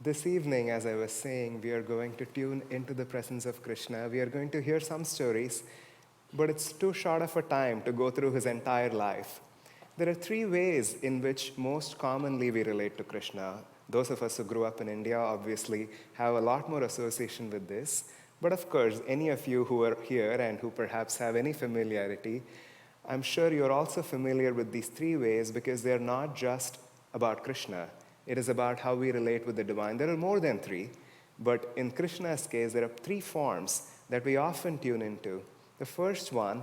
This evening, as I was saying, we are going to tune into the presence of Krishna. We are going to hear some stories, but it's too short of a time to go through his entire life. There are three ways in which most commonly we relate to Krishna. Those of us who grew up in India obviously have a lot more association with this. But of course, any of you who are here and who perhaps have any familiarity, I'm sure you're also familiar with these three ways because they're not just about Krishna. It is about how we relate with the divine. There are more than three, but in Krishna's case, there are three forms that we often tune into. The first one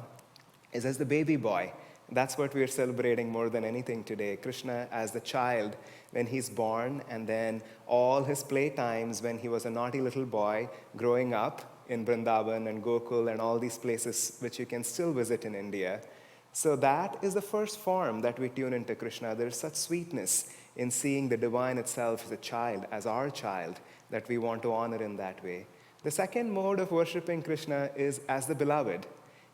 is as the baby boy. That's what we are celebrating more than anything today. Krishna as the child when he's born, and then all his playtimes when he was a naughty little boy growing up in Vrindavan and Gokul and all these places which you can still visit in India. So that is the first form that we tune into Krishna. There's such sweetness in seeing the divine itself as a child, as our child, that we want to honor in that way. The second mode of worshiping Krishna is as the beloved.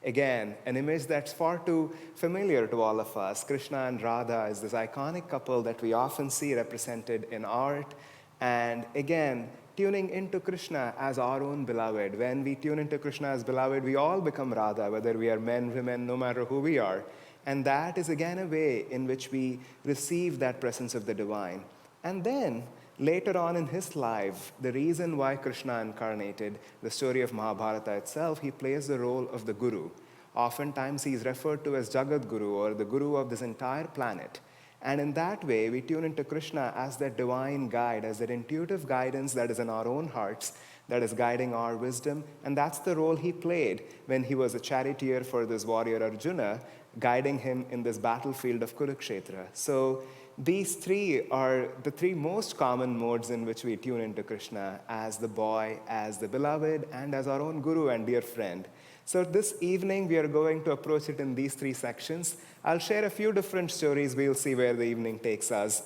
Again, an image that's far too familiar to all of us. Krishna and Radha is this iconic couple that we often see represented in art. And again, tuning into Krishna as our own beloved. When we tune into Krishna as beloved, we all become Radha, whether we are men, women, no matter who we are. And that is again a way in which we receive that presence of the divine. And then, later on in his life, the reason why Krishna incarnated, the story of Mahabharata itself, he plays the role of the guru. Oftentimes he is referred to as Jagat Guru, or the guru of this entire planet. And in that way, we tune into Krishna as that divine guide, as that intuitive guidance that is in our own hearts, that is guiding our wisdom. And that's the role he played when he was a charioteer for this warrior Arjuna, guiding him in this battlefield of Kurukshetra. So these three are the three most common modes in which we tune into Krishna as the boy, as the beloved, and as our own guru and dear friend. So this evening, we are going to approach it in these three sections. I'll share a few different stories. We'll see where the evening takes us.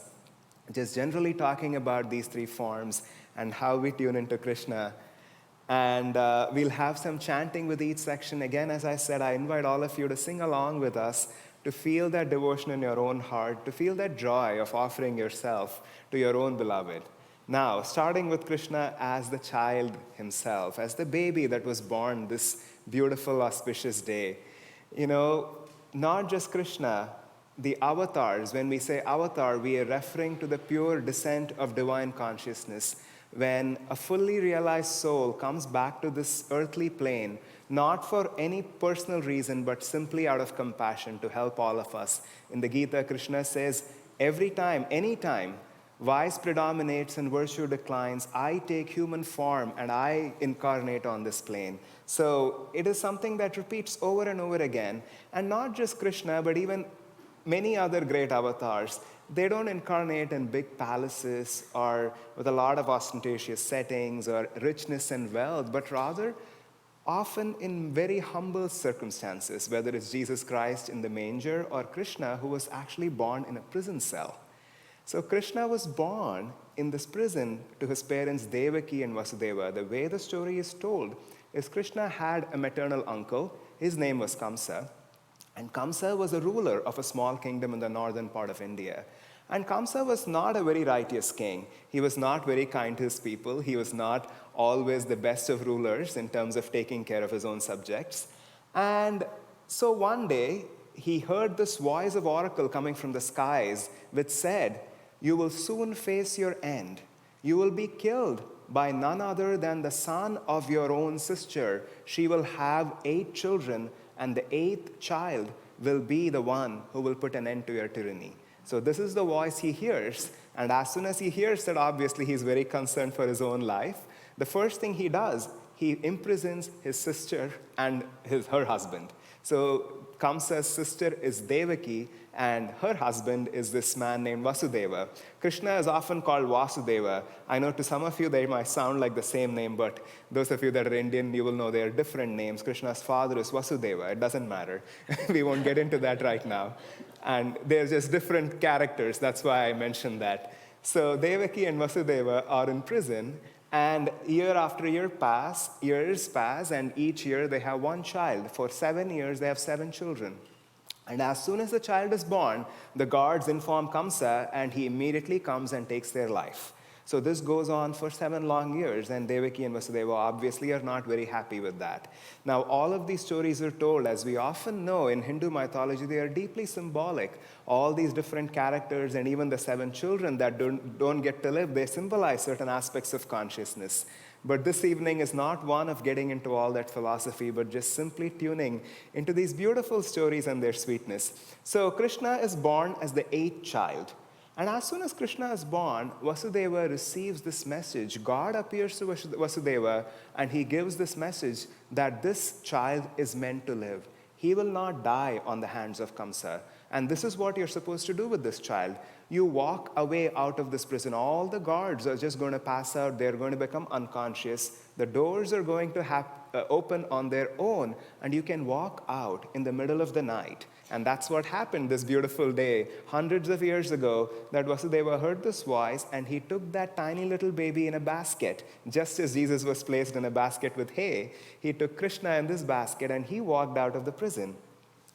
Just generally talking about these three forms and how we tune into Krishna. And we'll have some chanting with each section. Again, as I said, I invite all of you to sing along with us, to feel that devotion in your own heart, to feel that joy of offering yourself to your own beloved. Now, starting with Krishna as the child himself, as the baby that was born this beautiful, auspicious day. You know, not just Krishna, the avatars. When we say avatar, we are referring to the pure descent of divine consciousness. When a fully realized soul comes back to this earthly plane, not for any personal reason, but simply out of compassion to help all of us. In the Gita, Krishna says, every time, any time, vice predominates and virtue declines, I take human form and I incarnate on this plane. So it is something that repeats over and over again. And not just Krishna, but even many other great avatars. They don't incarnate in big palaces or with a lot of ostentatious settings or richness and wealth, but rather often in very humble circumstances, whether it's Jesus Christ in the manger or Krishna, who was actually born in a prison cell. So Krishna was born in this prison to his parents Devaki and Vasudeva. The way the story is told is Krishna had a maternal uncle. His name was Kamsa. And Kamsa was a ruler of a small kingdom in the northern part of India. And Kamsa was not a very righteous king. He was not very kind to his people. He was not always the best of rulers in terms of taking care of his own subjects. And so one day, he heard this voice of oracle coming from the skies, which said, you will soon face your end. You will be killed by none other than the son of your own sister. She will have 8 children, and the 8th child will be the one who will put an end to your tyranny. So this is the voice he hears, and as soon as he hears it, obviously he's very concerned for his own life. The first thing he does, he imprisons his sister and her husband. So Kamsa's sister is Devaki, and her husband is this man named Vasudeva. Krishna is often called Vasudeva. I know to some of you they might sound like the same name, but those of you that are Indian, you will know they are different names. Krishna's father is Vasudeva. It doesn't matter. We won't get into that right now. And they're just different characters. That's why I mentioned that. So Devaki and Vasudeva are in prison, and year after years pass, and each year they have one child. For 7 years, they have 7 children. And as soon as the child is born, the guards inform Kamsa, and he immediately comes and takes their life. So this goes on for 7 long years, and Devaki and Vasudeva obviously are not very happy with that. Now, all of these stories are told, as we often know in Hindu mythology, they are deeply symbolic. All these different characters and even the 7 children that don't get to live, they symbolize certain aspects of consciousness. But this evening is not one of getting into all that philosophy, but just simply tuning into these beautiful stories and their sweetness. So Krishna is born as the 8th child. And as soon as Krishna is born, Vasudeva receives this message. God appears to Vasudeva and he gives this message that this child is meant to live. He will not die on the hands of Kamsa. And this is what you're supposed to do with this child. You walk away out of this prison. All the guards are just going to pass out. They're going to become unconscious. The doors are going to open on their own, and you can walk out in the middle of the night. And that's what happened this beautiful day, hundreds of years ago, that Vasudeva heard this voice, and he took that tiny little baby in a basket. Just as Jesus was placed in a basket with hay, he took Krishna in this basket, and he walked out of the prison.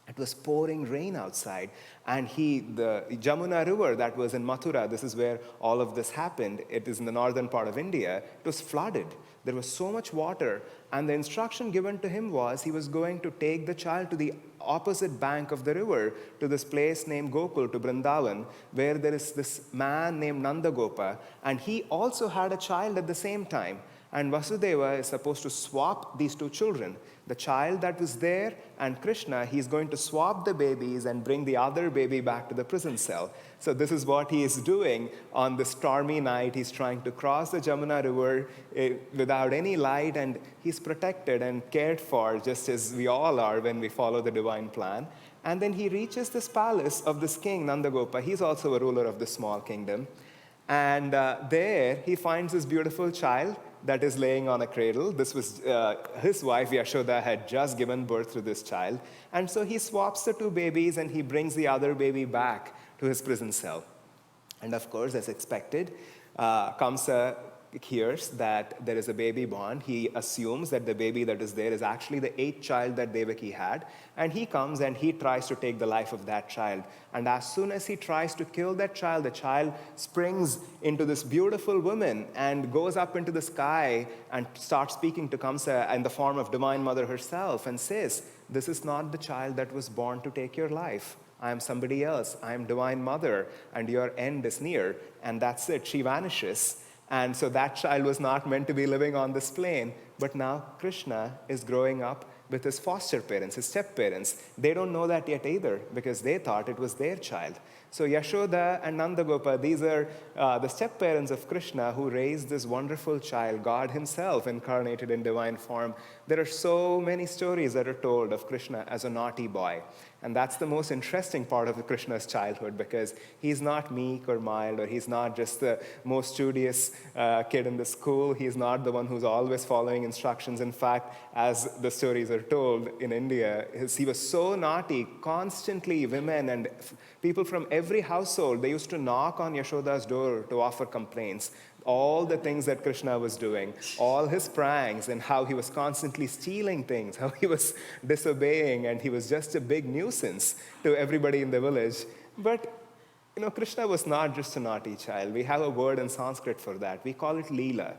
It was pouring rain outside, and the Jamuna river that was in Mathura, this is where all of this happened, it is in the northern part of India, it was flooded. There was so much water, and the instruction given to him was he was going to take the child to the opposite bank of the river, to this place named Gokul, to Vrindavan, where there is this man named Nandagopa, and he also had a child at the same time. And Vasudeva is supposed to swap these 2 children. The child that was there and Krishna, he's going to swap the babies and bring the other baby back to the prison cell. So this is what he is doing on this stormy night. He's trying to cross the Jamuna river without any light, and he's protected and cared for, just as we all are when we follow the divine plan. And then he reaches this palace of this king, Nandagopa. He's also a ruler of this small kingdom. And there he finds this beautiful child that is laying on a cradle. This was his wife, Yashoda, had just given birth to this child. And so he swaps the 2 babies and he brings the other baby back to his prison cell. And of course, as expected, Kamsa hears that there is a baby born. He assumes that the baby that is there is actually the 8th child that Devaki had. And he comes and he tries to take the life of that child. And as soon as he tries to kill that child, the child springs into this beautiful woman and goes up into the sky and starts speaking to Kamsa in the form of Divine Mother herself and says, "This is not the child that was born to take your life. I am somebody else. I am Divine Mother, and your end is near." And that's it. She vanishes. And so that child was not meant to be living on this plane. But now Krishna is growing up with his foster parents, his step parents. They don't know that yet either, because they thought it was their child. So Yashoda and Nandagopa, these are the step parents of Krishna who raised this wonderful child, God himself incarnated in divine form. There are so many stories that are told of Krishna as a naughty boy. And that's the most interesting part of Krishna's childhood, because he's not meek or mild, or he's not just the most studious kid in the school. He's not the one who's always following instructions. In fact, as the stories are told in India, he was so naughty. Constantly, women and people from every household, they used to knock on Yashoda's door to offer complaints. All the things that Krishna was doing, all his pranks, and how he was constantly stealing things, how he was disobeying, and he was just a big nuisance to everybody in the village. But Krishna was not just a naughty child. We have a word in Sanskrit for that. We call it Leela,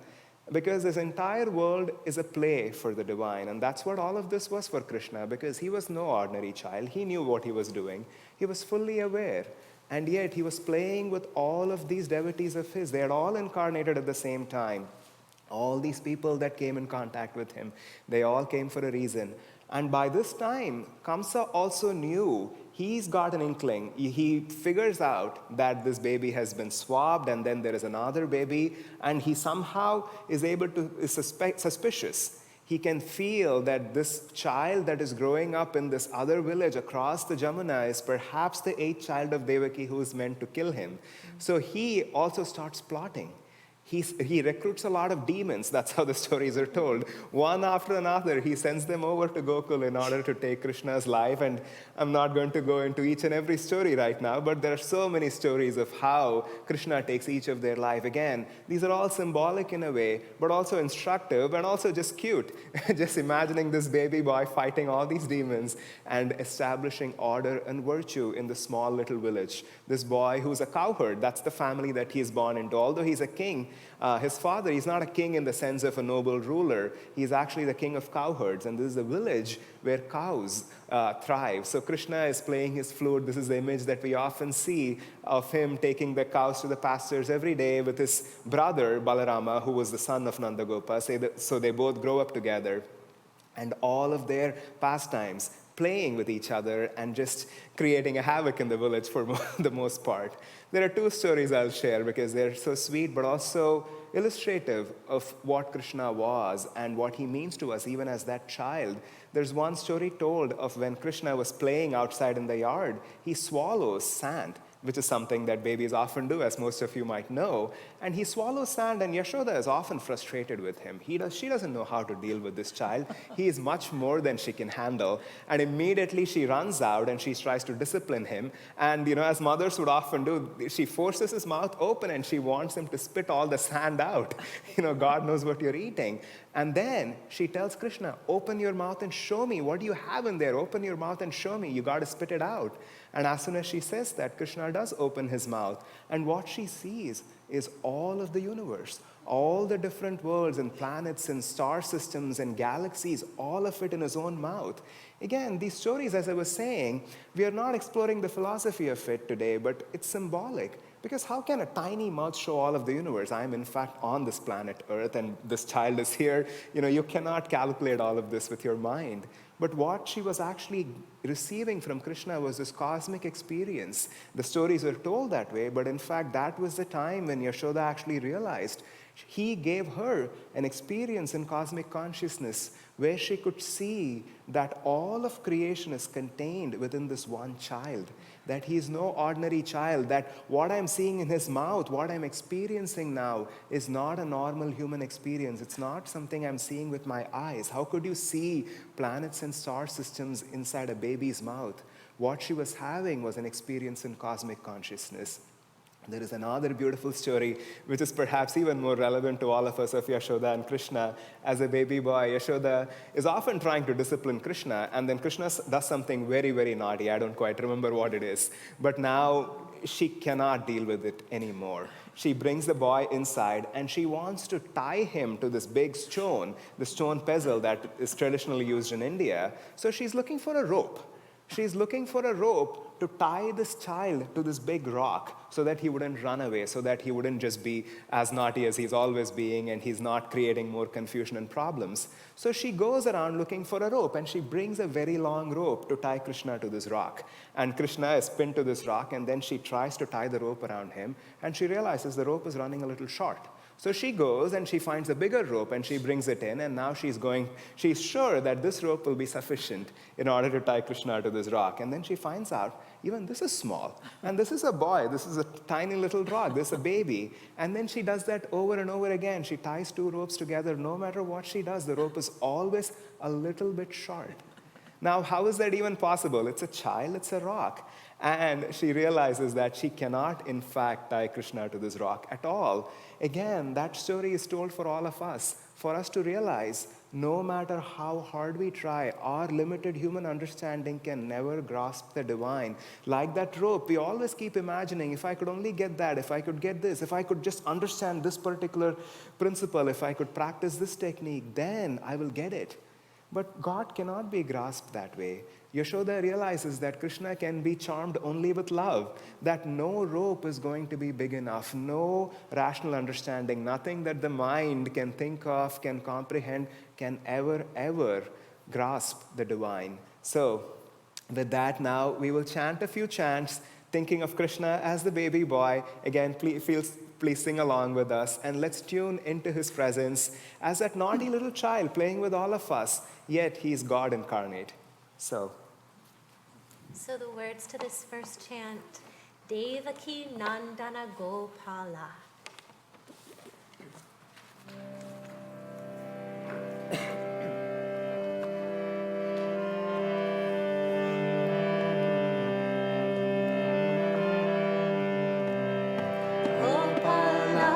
because this entire world is a play for the divine. And that's what all of this was for Krishna, because he was no ordinary child. He knew what he was doing. He was fully aware. And yet he was playing with all of these devotees of his. They had all incarnated at the same time. All these people that came in contact with him, they all came for a reason. And by this time, Kamsa also knew, he's got an inkling. He figures out that this baby has been swabbed, and then there is another baby, and he somehow is suspicious. He can feel that this child that is growing up in this other village across the Jamuna is perhaps the 8th child of Devaki who is meant to kill him. So he also starts plotting. He recruits a lot of demons. That's how the stories are told. One after another, he sends them over to Gokul in order to take Krishna's life. And I'm not going to go into each and every story right now, but there are so many stories of how Krishna takes each of their life. Again, these are all symbolic in a way, but also instructive and also just cute. Just imagining this baby boy fighting all these demons and establishing order and virtue in the small little village. This boy who's a cowherd, that's the family that he's born into. Although he's a king, His father, he's not a king in the sense of a noble ruler. He's actually the king of cowherds, and this is a village where cows thrive. So Krishna is playing his flute. This is the image that we often see of him taking the cows to the pastures every day with his brother Balarama, who was the son of Nanda-Gopa. So they both grow up together. And all of their pastimes, playing with each other and just creating a havoc in the village for the most part. There are two stories I'll share because they're so sweet but also illustrative of what Krishna was and what he means to us even as that child. There's one story told of when Krishna was playing outside in the yard. He swallows sand, which is something that babies often do, as most of you might know. And he swallows sand, and Yashoda is often frustrated with him. She doesn't know how to deal with this child. He is much more than she can handle. And immediately she runs out and she tries to discipline him. And as mothers would often do, she forces his mouth open and she wants him to spit all the sand out. God knows what you're eating. And then she tells Krishna, open your mouth and show me. What do you have in there? Open your mouth and show me. You got to spit it out. And as soon as she says that, Krishna does open his mouth. And what she sees is all of the universe, all the different worlds and planets and star systems and galaxies, all of it in his own mouth. Again, these stories, as I was saying, we are not exploring the philosophy of it today, but it's symbolic. Because how can a tiny mouth show all of the universe? I'm, in fact, on this planet Earth, and this child is here. You cannot calculate all of this with your mind. But what she was actually receiving from Krishna was this cosmic experience. The stories were told that way, but in fact, that was the time when Yashoda actually realized he gave her an experience in cosmic consciousness where she could see that all of creation is contained within this one child, that he is no ordinary child, that what I'm seeing in his mouth, what I'm experiencing now is not a normal human experience. It's not something I'm seeing with my eyes. How could you see planets and star systems inside a baby's mouth? What she was having was an experience in cosmic consciousness. There is another beautiful story, which is perhaps even more relevant to all of us, of Yashoda and Krishna. As a baby boy, Yashoda is often trying to discipline Krishna, and then Krishna does something very, very naughty. I don't quite remember what it is. But now she cannot deal with it anymore. She brings the boy inside, and she wants to tie him to this big stone, the stone pestle that is traditionally used in India. So she's looking for a rope. She's looking for a rope to tie this child to this big rock so that he wouldn't run away, so that he wouldn't just be as naughty as he's always being and he's not creating more confusion and problems. So she goes around looking for a rope, and she brings a very long rope to tie Krishna to this rock. And Krishna is pinned to this rock, and then she tries to tie the rope around him, and she realizes the rope is running a little short. So she goes and she finds a bigger rope and she brings it in, and now she's sure that this rope will be sufficient in order to tie Krishna to this rock. And then she finds out, even this is small. And this is a boy, this is a tiny little rock, this is a baby. And then she does that over and over again. She ties two ropes together. No matter what she does, the rope is always a little bit short. Now, how is that even possible? It's a child, it's a rock. And she realizes that she cannot, in fact, tie Krishna to this rock at all. Again, that story is told for all of us, for us to realize no matter how hard we try, our limited human understanding can never grasp the divine. Like that rope, we always keep imagining, if I could only get that, if I could get this, if I could just understand this particular principle, if I could practice this technique, then I will get it. But God cannot be grasped that way. Yashoda realizes that Krishna can be charmed only with love, that no rope is going to be big enough, no rational understanding, nothing that the mind can think of, can comprehend, can ever grasp the divine. So, with that now, we will chant a few chants, thinking of Krishna as the baby boy. Again, please sing along with us, and let's tune into his presence as that naughty little child playing with all of us, yet he's God incarnate. So the words to this first chant, Devaki Nandana Gopala. Gopala,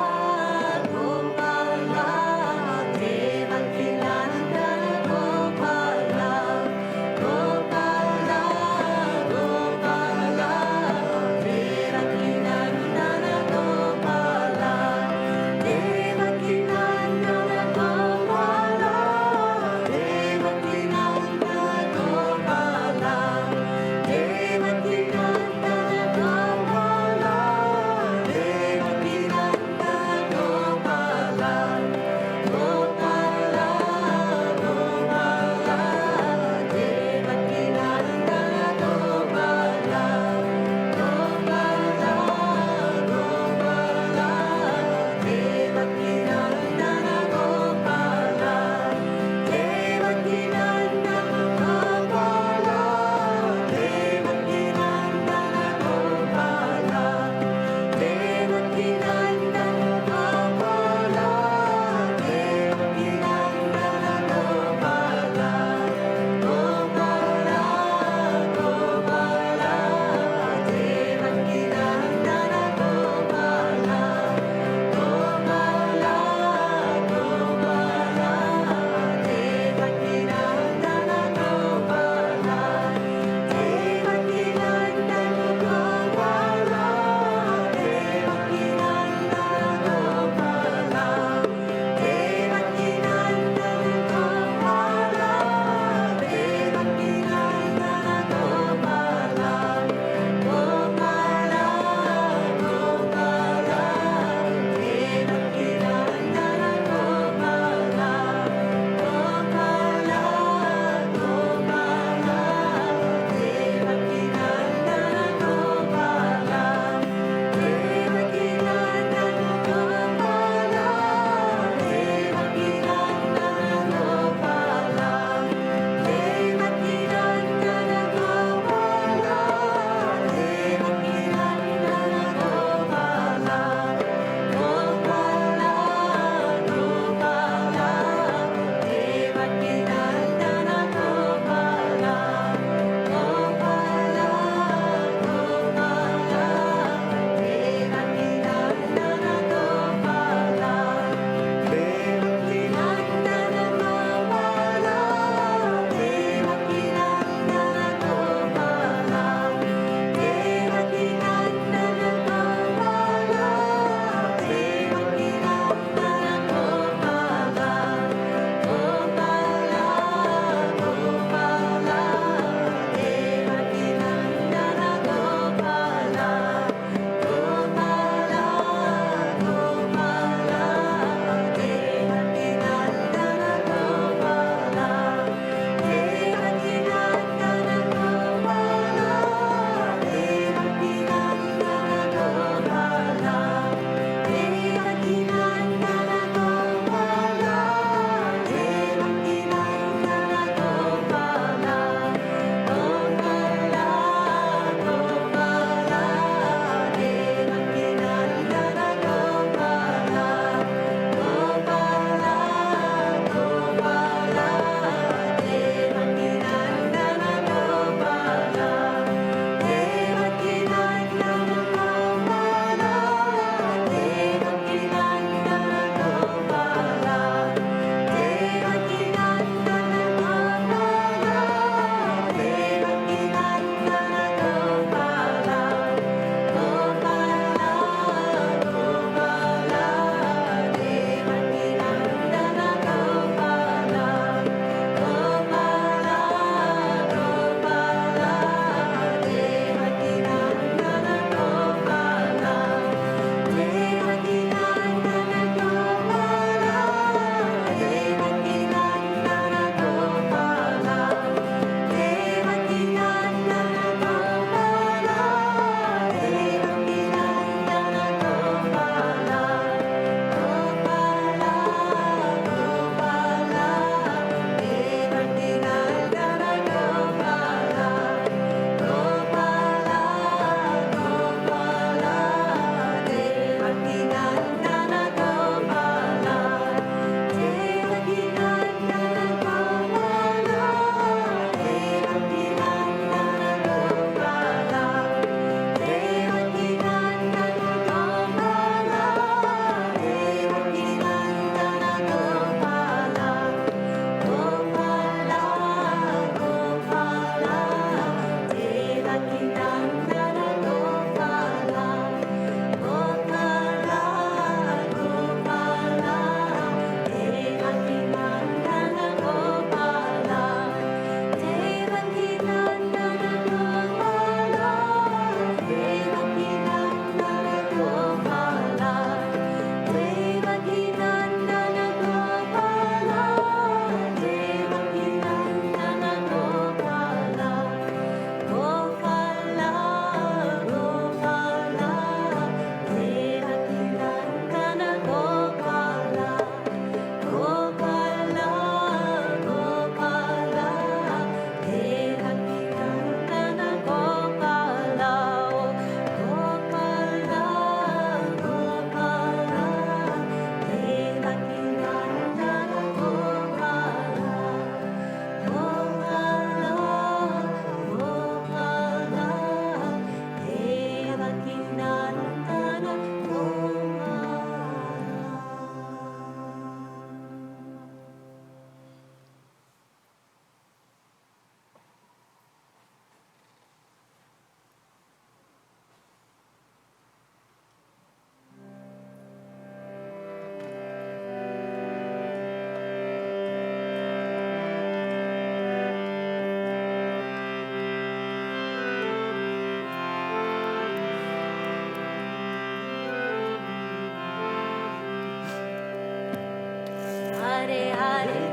Hare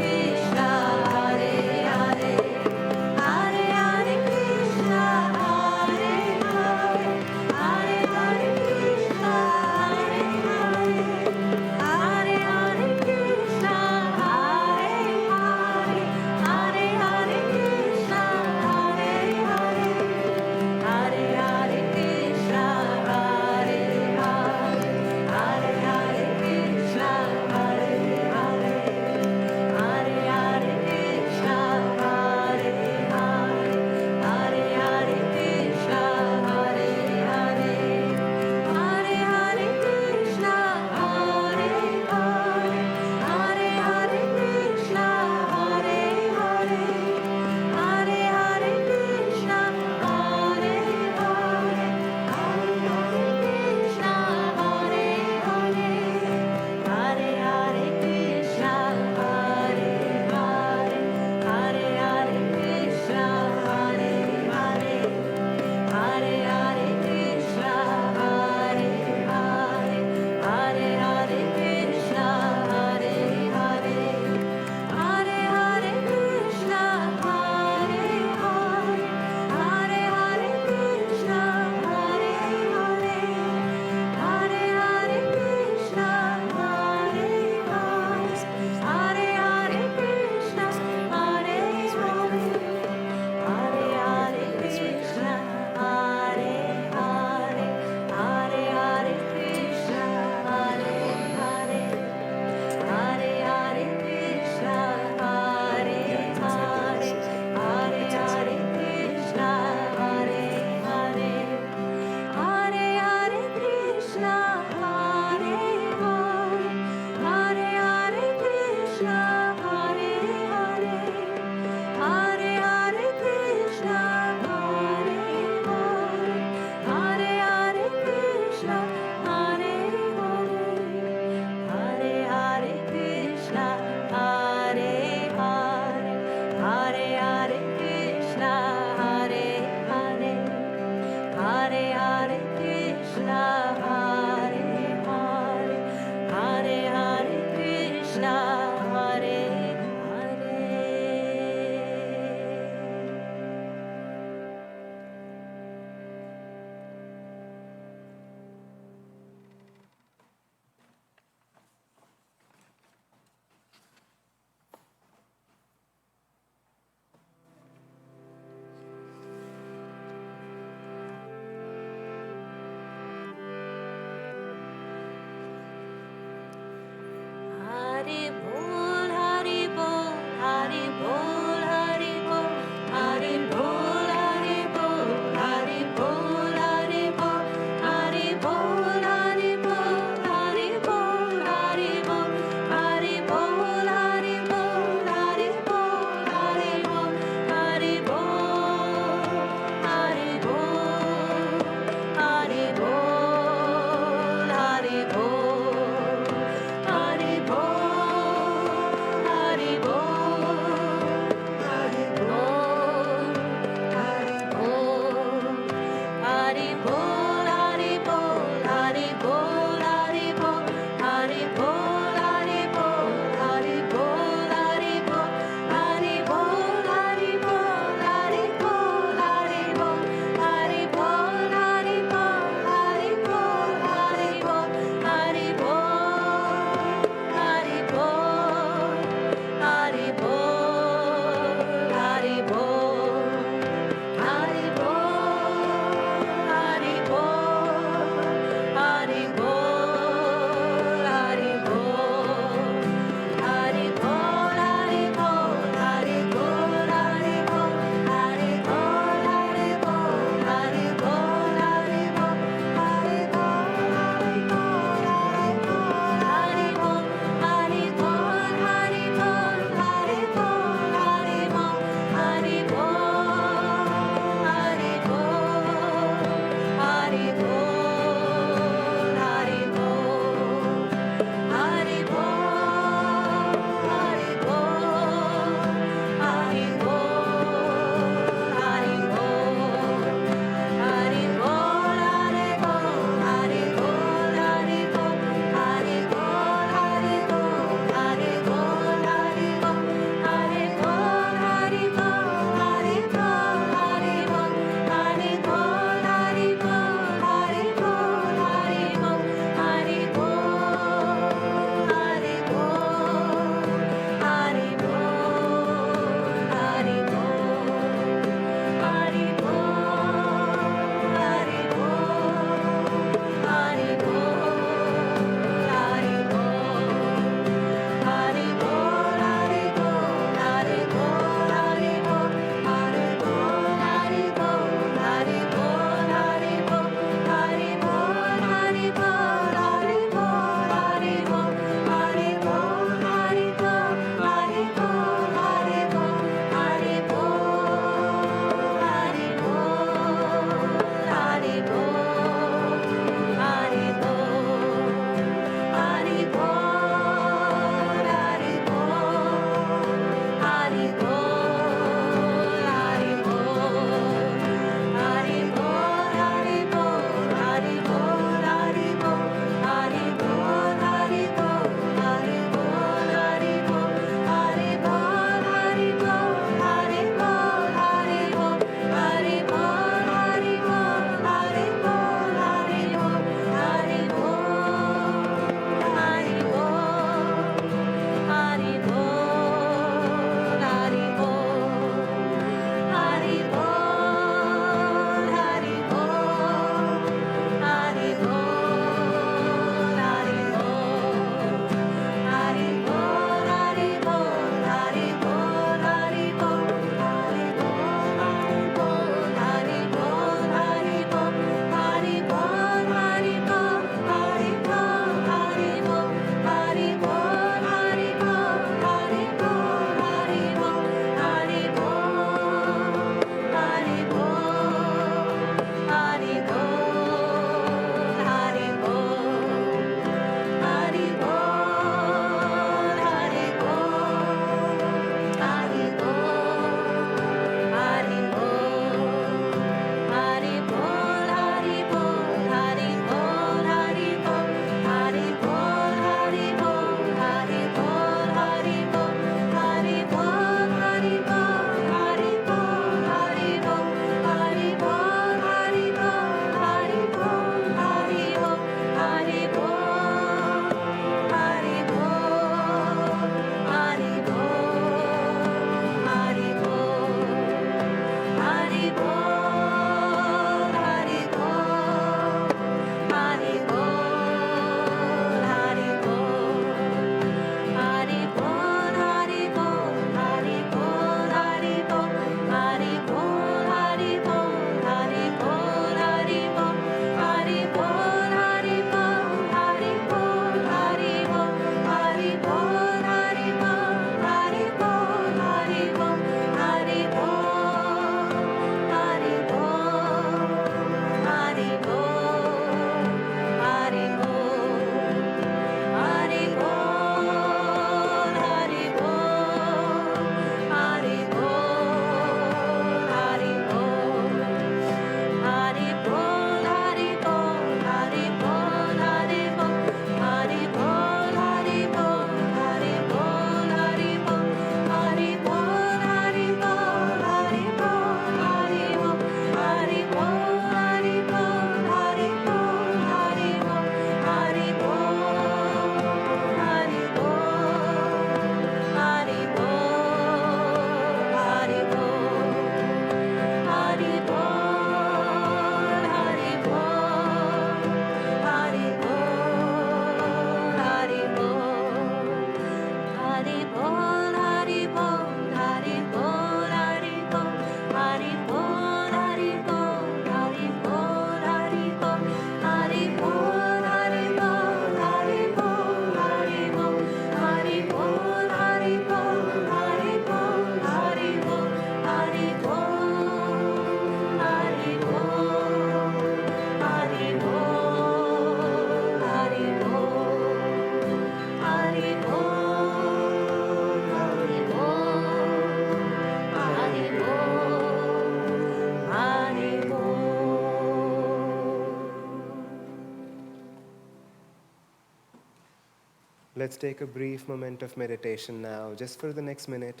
Let's take a brief moment of meditation now, just for the next minute.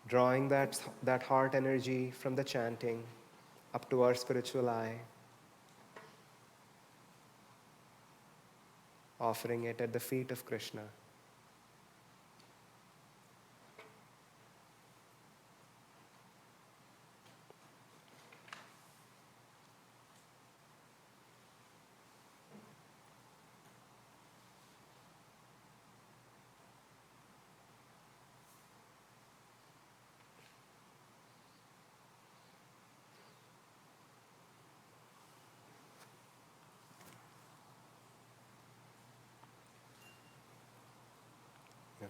Drawing that heart energy from the chanting up to our spiritual eye, offering it at the feet of Krishna.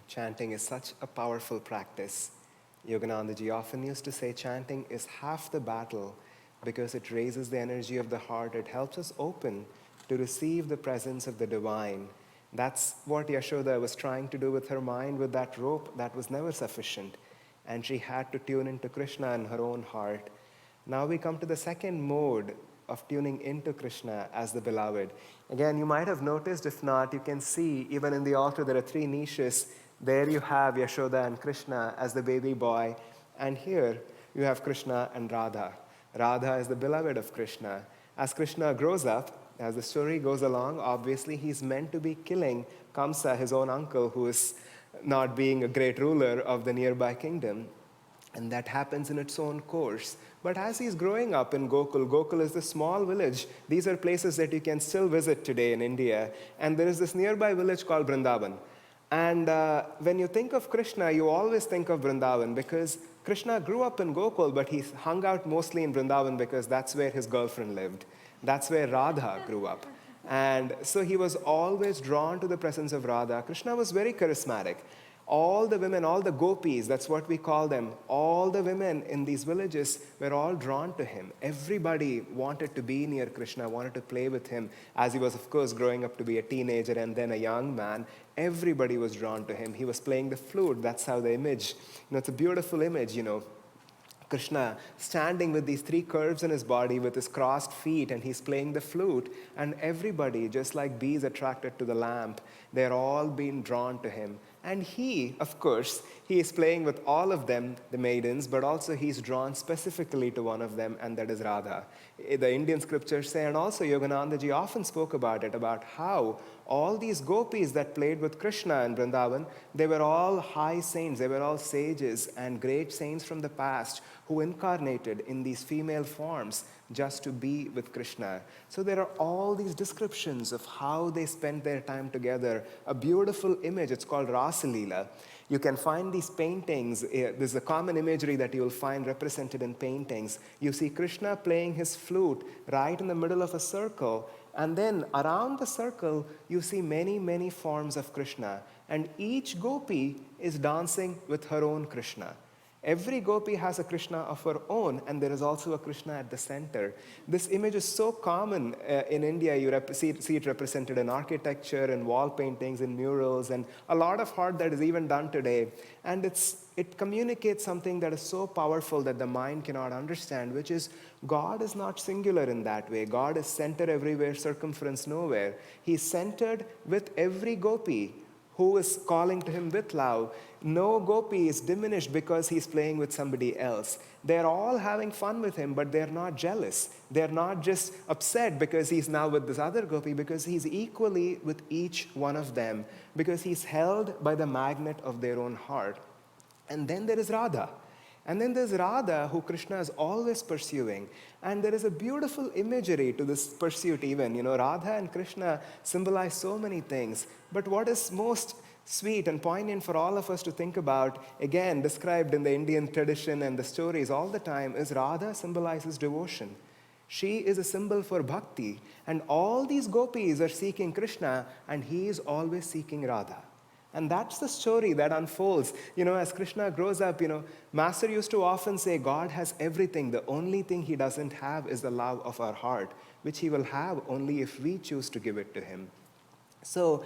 Chanting is such a powerful practice. Yoganandaji often used to say chanting is half the battle because it raises the energy of the heart. It helps us open to receive the presence of the divine. That's what Yashoda was trying to do with her mind with that rope that was never sufficient. And she had to tune into Krishna in her own heart. Now we come to the second mode of tuning into Krishna as the beloved. Again, you might have noticed, if not, you can see even in the altar there are 3 niches. There you have Yashoda and Krishna as the baby boy. And here you have Krishna and Radha. Radha is the beloved of Krishna. As Krishna grows up, as the story goes along, obviously he's meant to be killing Kamsa, his own uncle, who is not being a great ruler of the nearby kingdom. And that happens in its own course. But as he's growing up in Gokul, Gokul is the small village. These are places that you can still visit today in India. And there is this nearby village called Vrindavan. And when you think of Krishna, you always think of Vrindavan because Krishna grew up in Gokul, but he hung out mostly in Vrindavan because that's where his girlfriend lived. That's where Radha grew up. And so he was always drawn to the presence of Radha. Krishna was very charismatic. All the women, all the Gopis, that's what we call them, all the women in these villages were all drawn to him. Everybody wanted to be near Krishna, wanted to play with him. As he was, of course, growing up to be a teenager and then a young man, everybody was drawn to him. He was playing the flute. That's how the image, it's a beautiful image, Krishna standing with these 3 curves in his body with his crossed feet, and he's playing the flute, and everybody, just like bees attracted to the lamp, they're all being drawn to him. And he, of course, he is playing with all of them, the maidens, but also he's drawn specifically to one of them, and that is Radha. The Indian scriptures say, and also Yoganandaji often spoke about it, about how all these gopis that played with Krishna in Vrindavan, they were all high saints, they were all sages and great saints from the past who incarnated in these female forms just to be with Krishna. So there are all these descriptions of how they spent their time together. A beautiful image, it's called Rasalila. You can find these paintings. There's a common imagery that you'll find represented in paintings. You see Krishna playing his flute right in the middle of a circle, and then around the circle, you see many, many forms of Krishna. And each gopi is dancing with her own Krishna. Every gopi has a Krishna of her own, and there is also a Krishna at the center. This image is so common in India. You see it represented in architecture, in wall paintings, in murals, and a lot of art that is even done today. And it communicates something that is so powerful that the mind cannot understand, which is God is not singular in that way. God is center everywhere, circumference nowhere. He's centered with every gopi who is calling to him with love. No gopi is diminished because he's playing with somebody else. They're all having fun with him, but they're not jealous. They're not just upset because he's now with this other gopi, because he's equally with each one of them, because he's held by the magnet of their own heart. And then there is Radha. And then there's Radha, who Krishna is always pursuing. And there is a beautiful imagery to this pursuit even. Radha and Krishna symbolize so many things. But what is most sweet and poignant for all of us to think about, again, described in the Indian tradition and the stories all the time, is Radha symbolizes devotion. She is a symbol for bhakti. And all these gopis are seeking Krishna, and he is always seeking Radha. And that's the story that unfolds. As Krishna grows up, Master used to often say, God has everything. The only thing he doesn't have is the love of our heart, which he will have only if we choose to give it to him. So,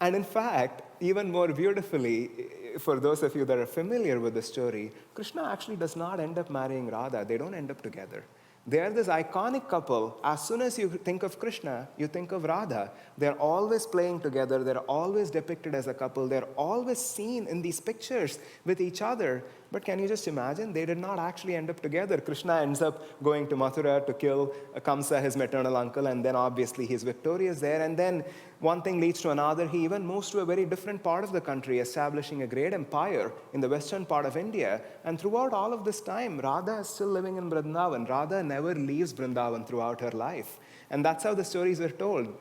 and in fact, even more beautifully, for those of you that are familiar with the story, Krishna actually does not end up marrying Radha. They don't end up together. They are this iconic couple. As soon as you think of Krishna, you think of Radha. They're always playing together. They're always depicted as a couple. They're always seen in these pictures with each other. But can you just imagine? They did not actually end up together. Krishna ends up going to Mathura to kill Kamsa, his maternal uncle, and then obviously he's victorious there. And then one thing leads to another. He even moves to a very different part of the country, establishing a great empire in the western part of India. And throughout all of this time, Radha is still living in Vrindavan. Radha never leaves Vrindavan throughout her life. And that's how the stories are told.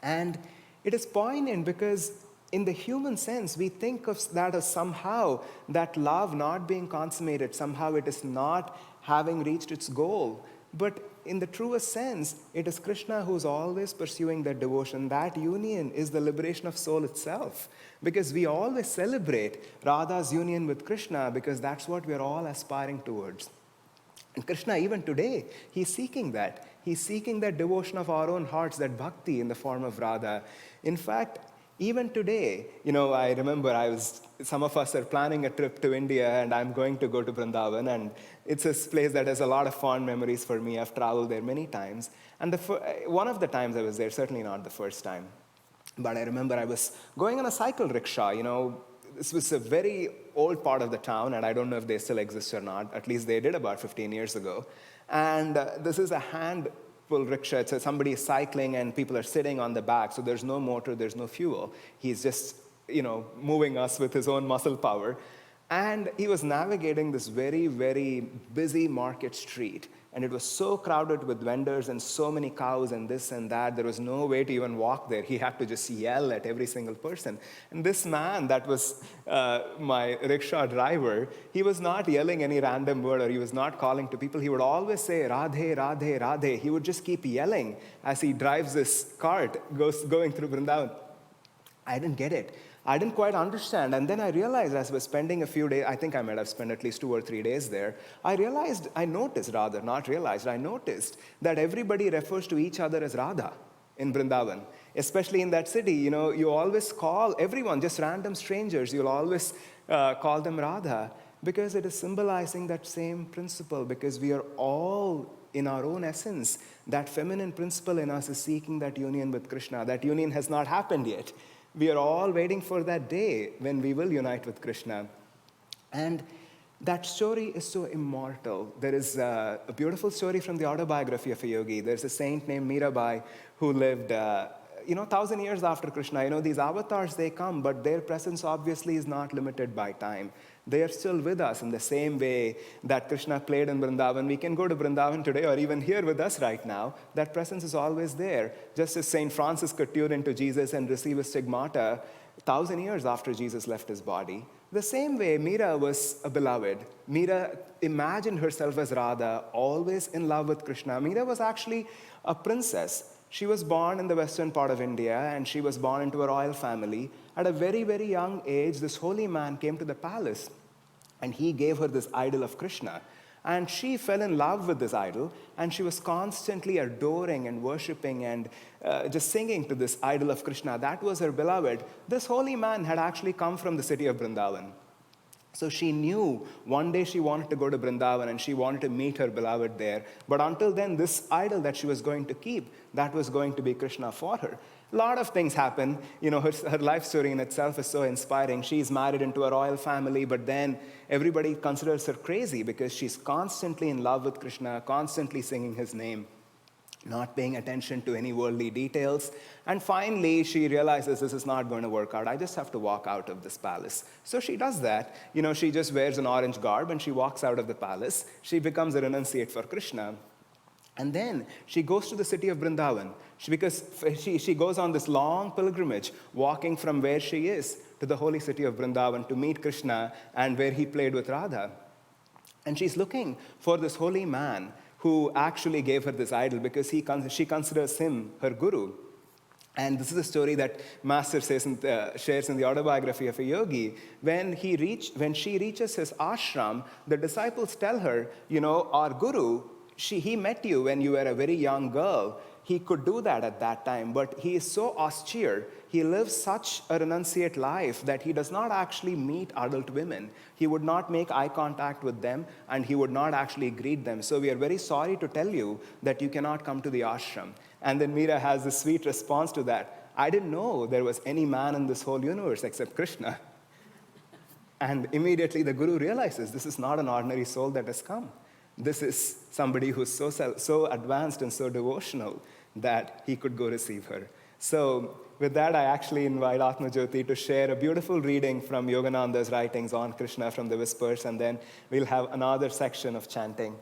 And it is poignant because in the human sense, we think of that as somehow that love not being consummated, somehow it is not having reached its goal. But in the truest sense, it is Krishna who's always pursuing that devotion. That union is the liberation of soul itself. Because we always celebrate Radha's union with Krishna because that's what we're all aspiring towards. And Krishna, even today, he's seeking that. He's seeking that devotion of our own hearts, that bhakti in the form of Radha. In fact, even today, I remember some of us are planning a trip to India and I'm going to go to Vrindavan, and it's a place that has a lot of fond memories for me. I've traveled there many times. And one of the times I was there, certainly not the first time, but I remember I was going on a cycle rickshaw. This was a very old part of the town, and I don't know if they still exist or not. At least they did about 15 years ago. And this is a hand-pull rickshaw. It's somebody is cycling, and people are sitting on the back. So there's no motor, there's no fuel. He's just, moving us with his own muscle power. And he was navigating this very, very busy market street. And it was so crowded with vendors and so many cows and this and that. There was no way to even walk there. He had to just yell at every single person. And this man that was my rickshaw driver, he was not yelling any random word, or he was not calling to people. He would always say, Radhe, Radhe, Radhe. He would just keep yelling as he drives this cart going through Vrindavan. I didn't get it. I didn't quite understand. And then I realized as I was spending a few days, I think I might have spent at least 2 or 3 days there, I noticed that everybody refers to each other as Radha in Vrindavan. Especially in that city, you always call everyone, just random strangers, you'll always call them Radha, because it is symbolizing that same principle, because we are all, in our own essence, that feminine principle in us is seeking that union with Krishna. That union has not happened yet. We are all waiting for that day when we will unite with Krishna. And that story is so immortal. There is a beautiful story from the autobiography of a yogi. There's a saint named Mirabai who lived 1,000 years after Krishna. These avatars, they come, but their presence obviously is not limited by time. They are still with us in the same way that Krishna played in Vrindavan. We can go to Vrindavan today, or even here with us right now. That presence is always there. Just as St. Francis could tune into Jesus and receive a stigmata 1,000 years after Jesus left his body. The same way, Meera was a beloved. Meera imagined herself as Radha, always in love with Krishna. Meera was actually a princess. She was born in the western part of India, and she was born into a royal family. At a very, very young age, this holy man came to the palace, and he gave her this idol of Krishna. And she fell in love with this idol, and she was constantly adoring and worshipping and just singing to this idol of Krishna. That was her beloved. This holy man had actually come from the city of Vrindavan. So she knew one day she wanted to go to Vrindavan and she wanted to meet her beloved there. But until then, this idol that she was going to keep, that was going to be Krishna for her. A lot of things happen. Her life story in itself is so inspiring. She's married into a royal family, but then everybody considers her crazy because she's constantly in love with Krishna, constantly singing his name, not paying attention to any worldly details. And finally, she realizes this is not going to work out. I just have to walk out of this palace. So she does that. She just wears an orange garb and she walks out of the palace. She becomes a renunciate for Krishna. And then she goes to the city of Vrindavan because she goes on this long pilgrimage, walking from where she is to the holy city of Vrindavan to meet Krishna and where he played with Radha. And she's looking for this holy man who actually gave her this idol because she considers him her guru. And this is a story that Master shares in the autobiography of a yogi. When she reaches his ashram, the disciples tell her, our guru, he met you when you were a very young girl. he could do that at that time, but he is so austere. He lives such a renunciate life that he does not actually meet adult women. He would not make eye contact with them, and he would not actually greet them. So we are very sorry to tell you that you cannot come to the ashram. And then Meera has this sweet response to that. I didn't know there was any man in this whole universe except Krishna. And immediately the guru realizes this is not an ordinary soul that has come. This is somebody who's so advanced and so devotional that he could go receive her. So with that, I actually invite Atmajyoti to share a beautiful reading from Yogananda's writings on Krishna from the Whispers, and then we'll have another section of chanting.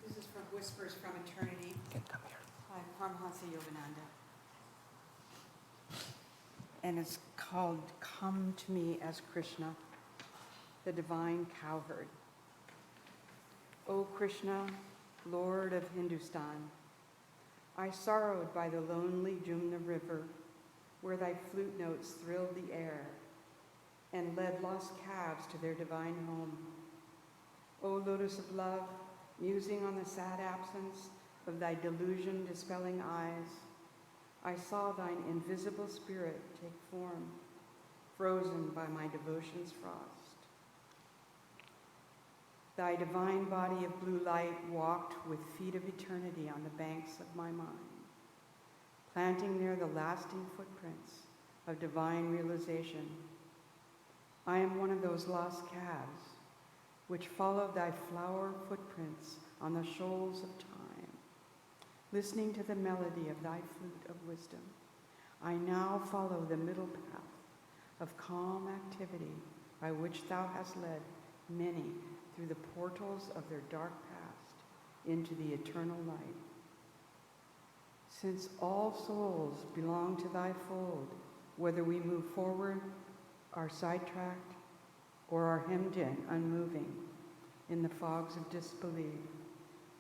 This is from Whispers from Eternity. You can come here. By Paramahansa Yogananda. And it's called Come to Me as Krishna, the Divine Cowherd. O Krishna, Lord of Hindustan, I sorrowed by the lonely Jamuna river, where thy flute notes thrilled the air and led lost calves to their divine home. O lotus of love, musing on the sad absence of thy delusion-dispelling eyes, I saw thine invisible spirit take form, frozen by my devotion's frost. Thy divine body of blue light walked with feet of eternity on the banks of my mind, planting there the lasting footprints of divine realization. I am one of those lost calves which follow thy flower footprints on the shoals of time. Listening to the melody of thy flute of wisdom, I now follow the middle path of calm activity by which thou hast led many through the portals of their dark past into the eternal light. Since all souls belong to thy fold, whether we move forward, are sidetracked, or are hemmed in, unmoving, in the fogs of disbelief,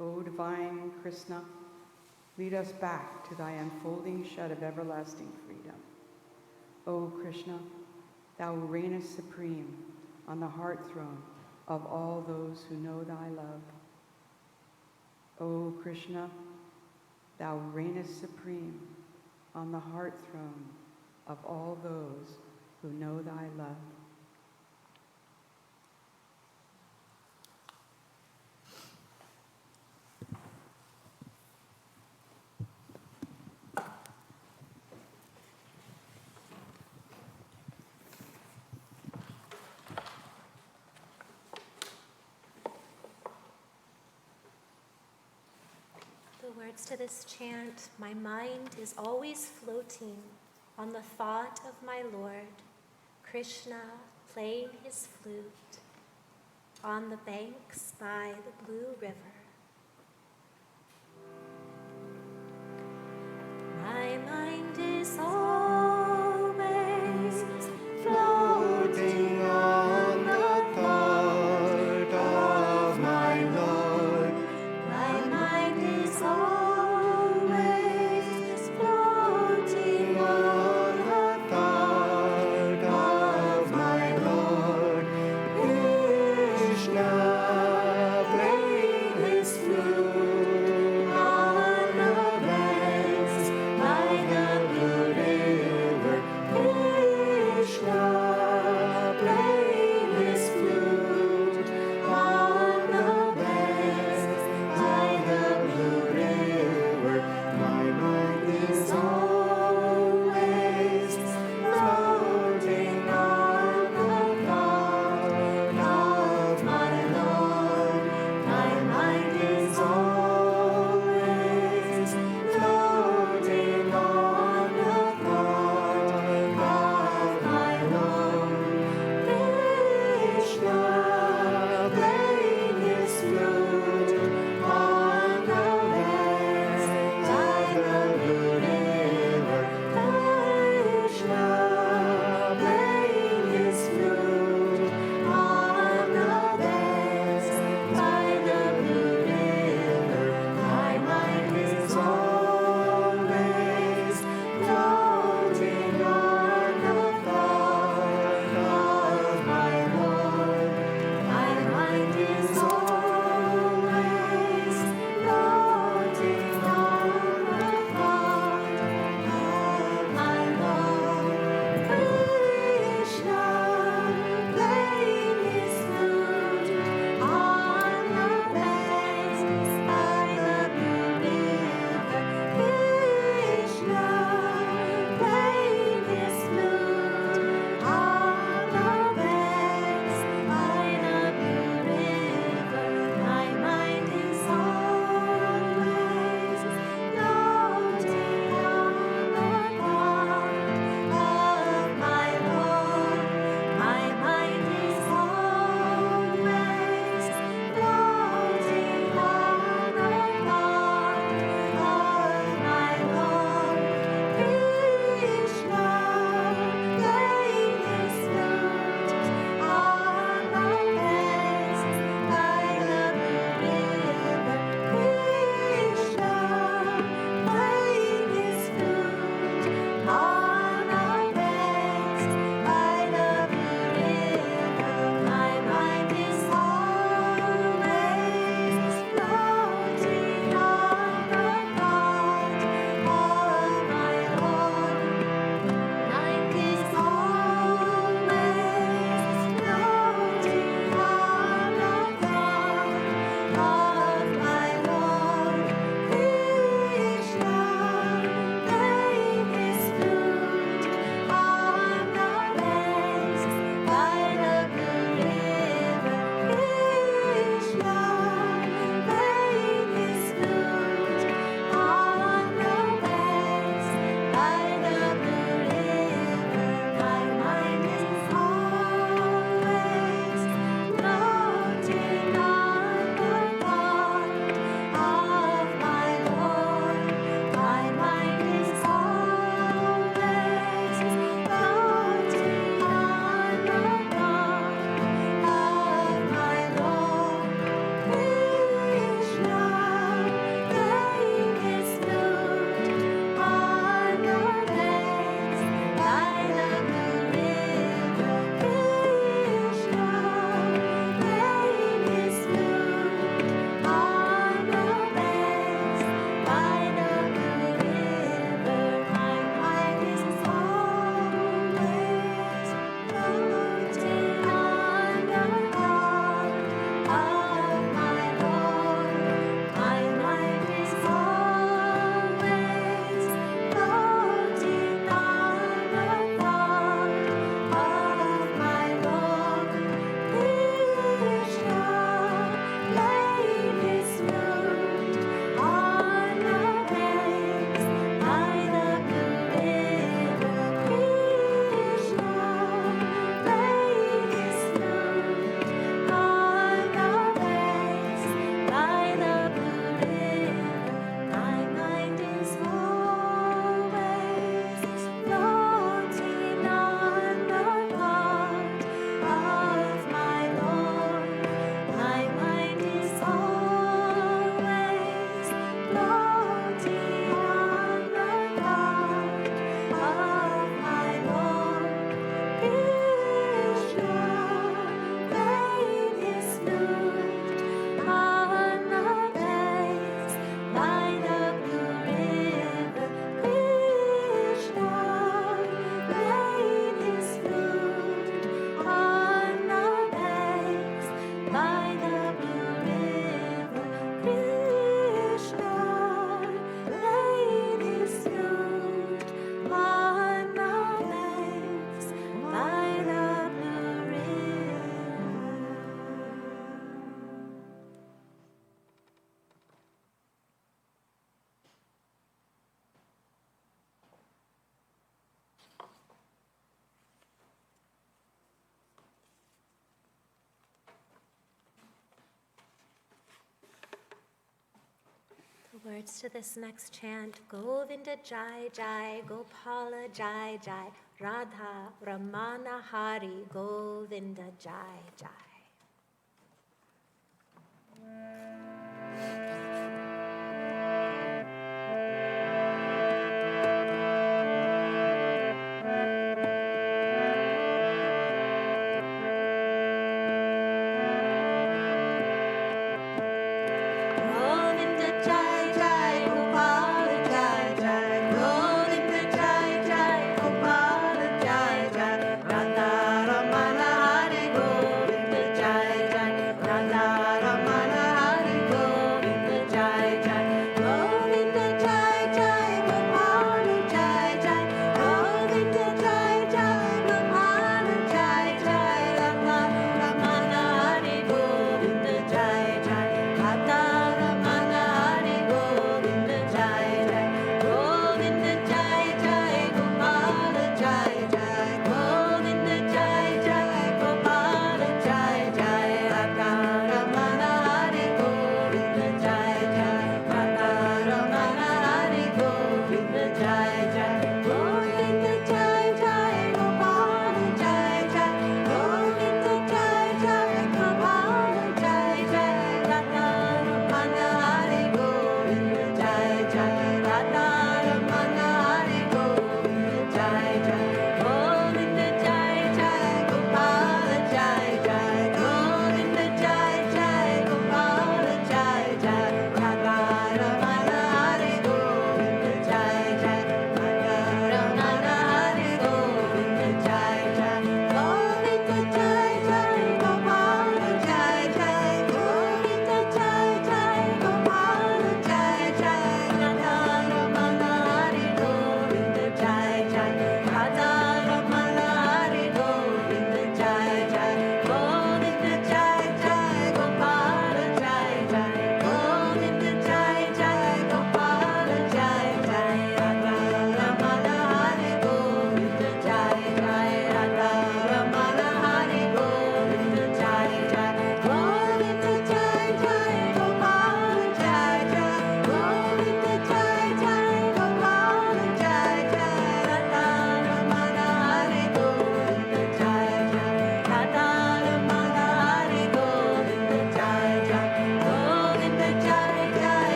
O divine Krishna, lead us back to thy unfolding shed of everlasting freedom. O Krishna, thou reignest supreme on the heart throne of all those who know thy love. O Krishna, thou reignest supreme on the heart throne of all those who know thy love. The words to this chant, my mind is always floating on the thought of my Lord, Krishna playing his flute on the banks by the blue river. My mind is always floating on the thought of my Lord. My mind is always floating on the thought of my Lord. Krishna playing Words to this next chant: Govinda Jai Jai, Gopala Jai Jai, Radha Ramana Hari, Govinda Jai Jai. Govinda Jai Jai, Gopala Jai Jai, Govinda Jai Jai, Gopala Jai Jai, Radha Ramana Hari, Govinda Jai Jai, Radha Ramana Hari,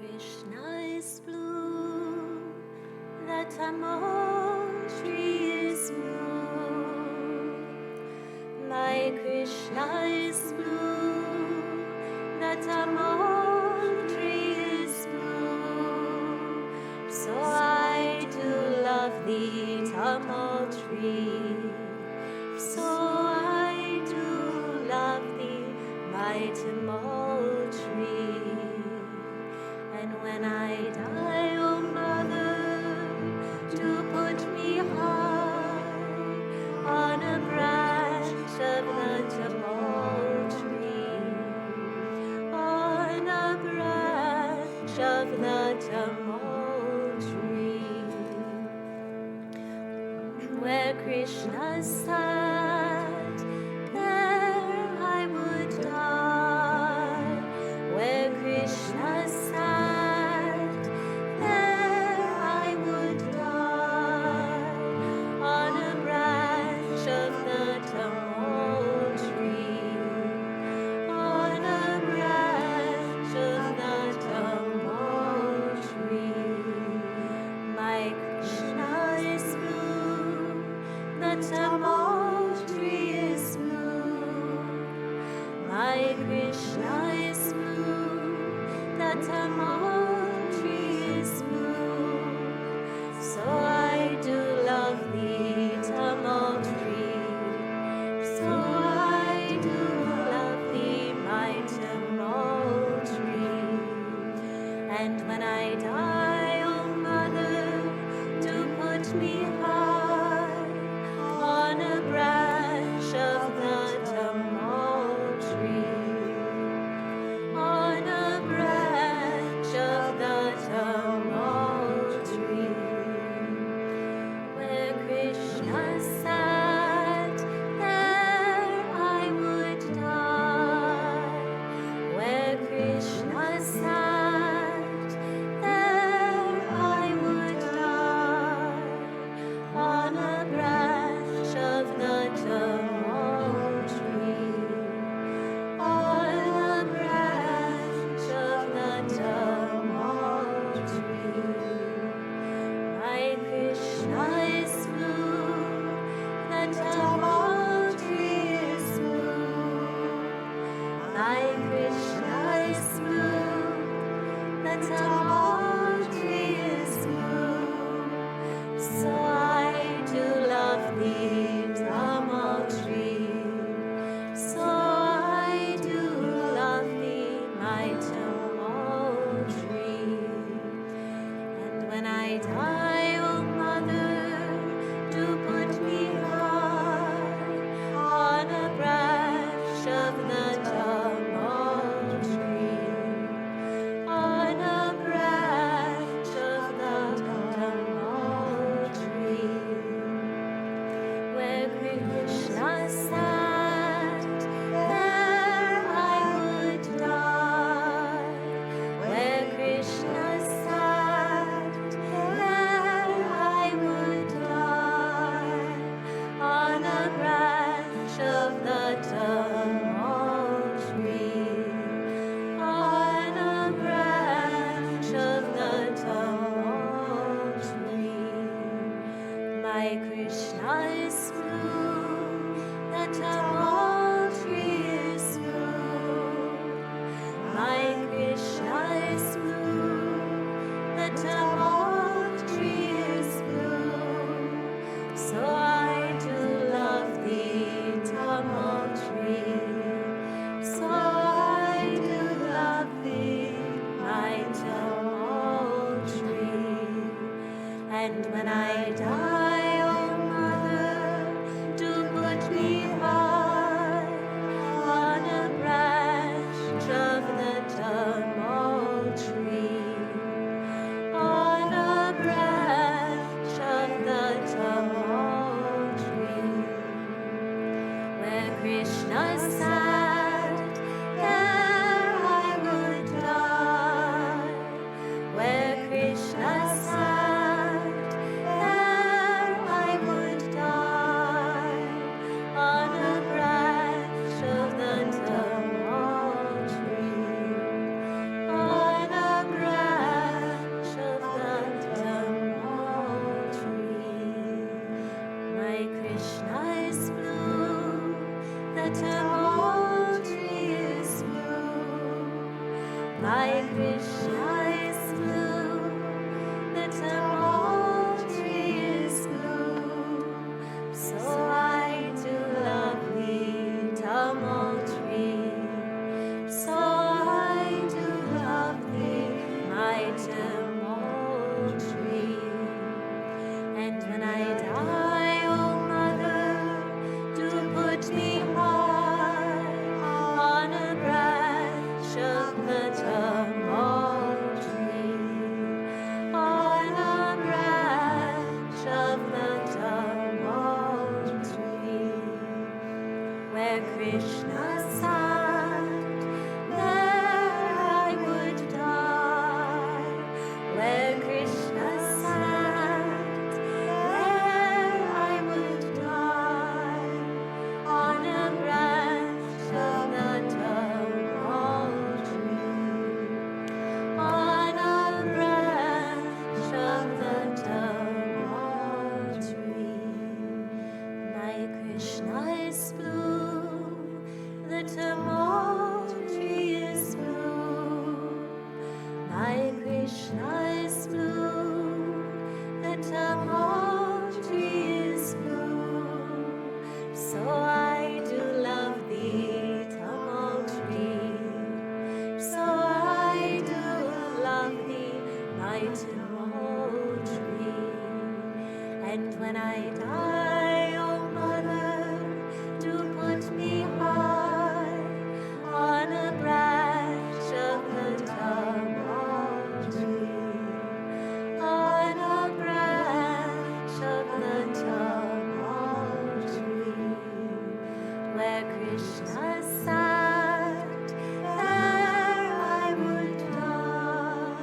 Krishna is blue, the tamarind tree is blue. My Krishna is blue, the tamarind tree is blue. So I do love thee, tamal tree. So I do love thee, my tamal tree. And when I die, oh mother, do put me high on a branch of the tamal tree, on a branch of the tamal tree, where Krishna sat, there I would die, where Krishna sat. So I tamarind tree is blue. My Krishna is blue. The tamarind tree is blue. So I do love thee, tamarind tree. So I do love thee, my tamarind tree. And when I die, oh mother, do put me high on a branch of the tamarind tree, on a branch of the tamarind tree, where Krishna sat, there I would die, where Krishna sat, there I would die, on a branch of the tamarind tree, on a branch of the tamarind tree. My Krishna is blue, the tamarind tree is blue. My Krishna is blue, the tamarind tree is blue. So I do love thee, tamarind tree. So I do love thee, my tamarind tree. And when I die, oh mother, do put me high on a branch of the tamarind tree, on a branch of the tamarind tree, where Krishna sat, there I would die,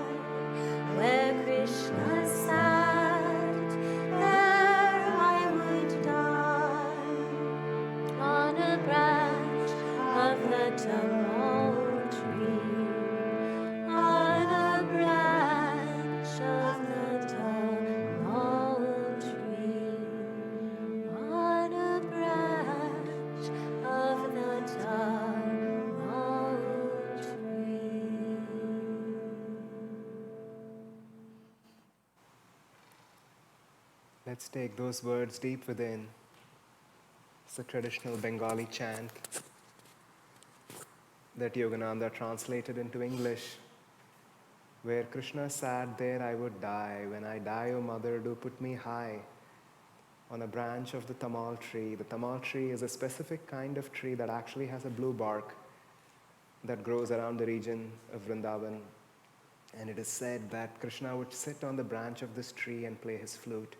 where Krishna sat, there I would die, on a branch of the tamarind tree, on a branch of the tamarind tree, on a branch of the tamarind tree. Let's take those words deep within. It's a traditional Bengali chant that Yogananda translated into English, where Krishna sat, there I would die. When I die, O mother, do put me high on a branch of the tamal tree. The tamal tree is a specific kind of tree that actually has a blue bark that grows around the region of Vrindavan. And it is said that Krishna would sit on the branch of this tree and play his flute.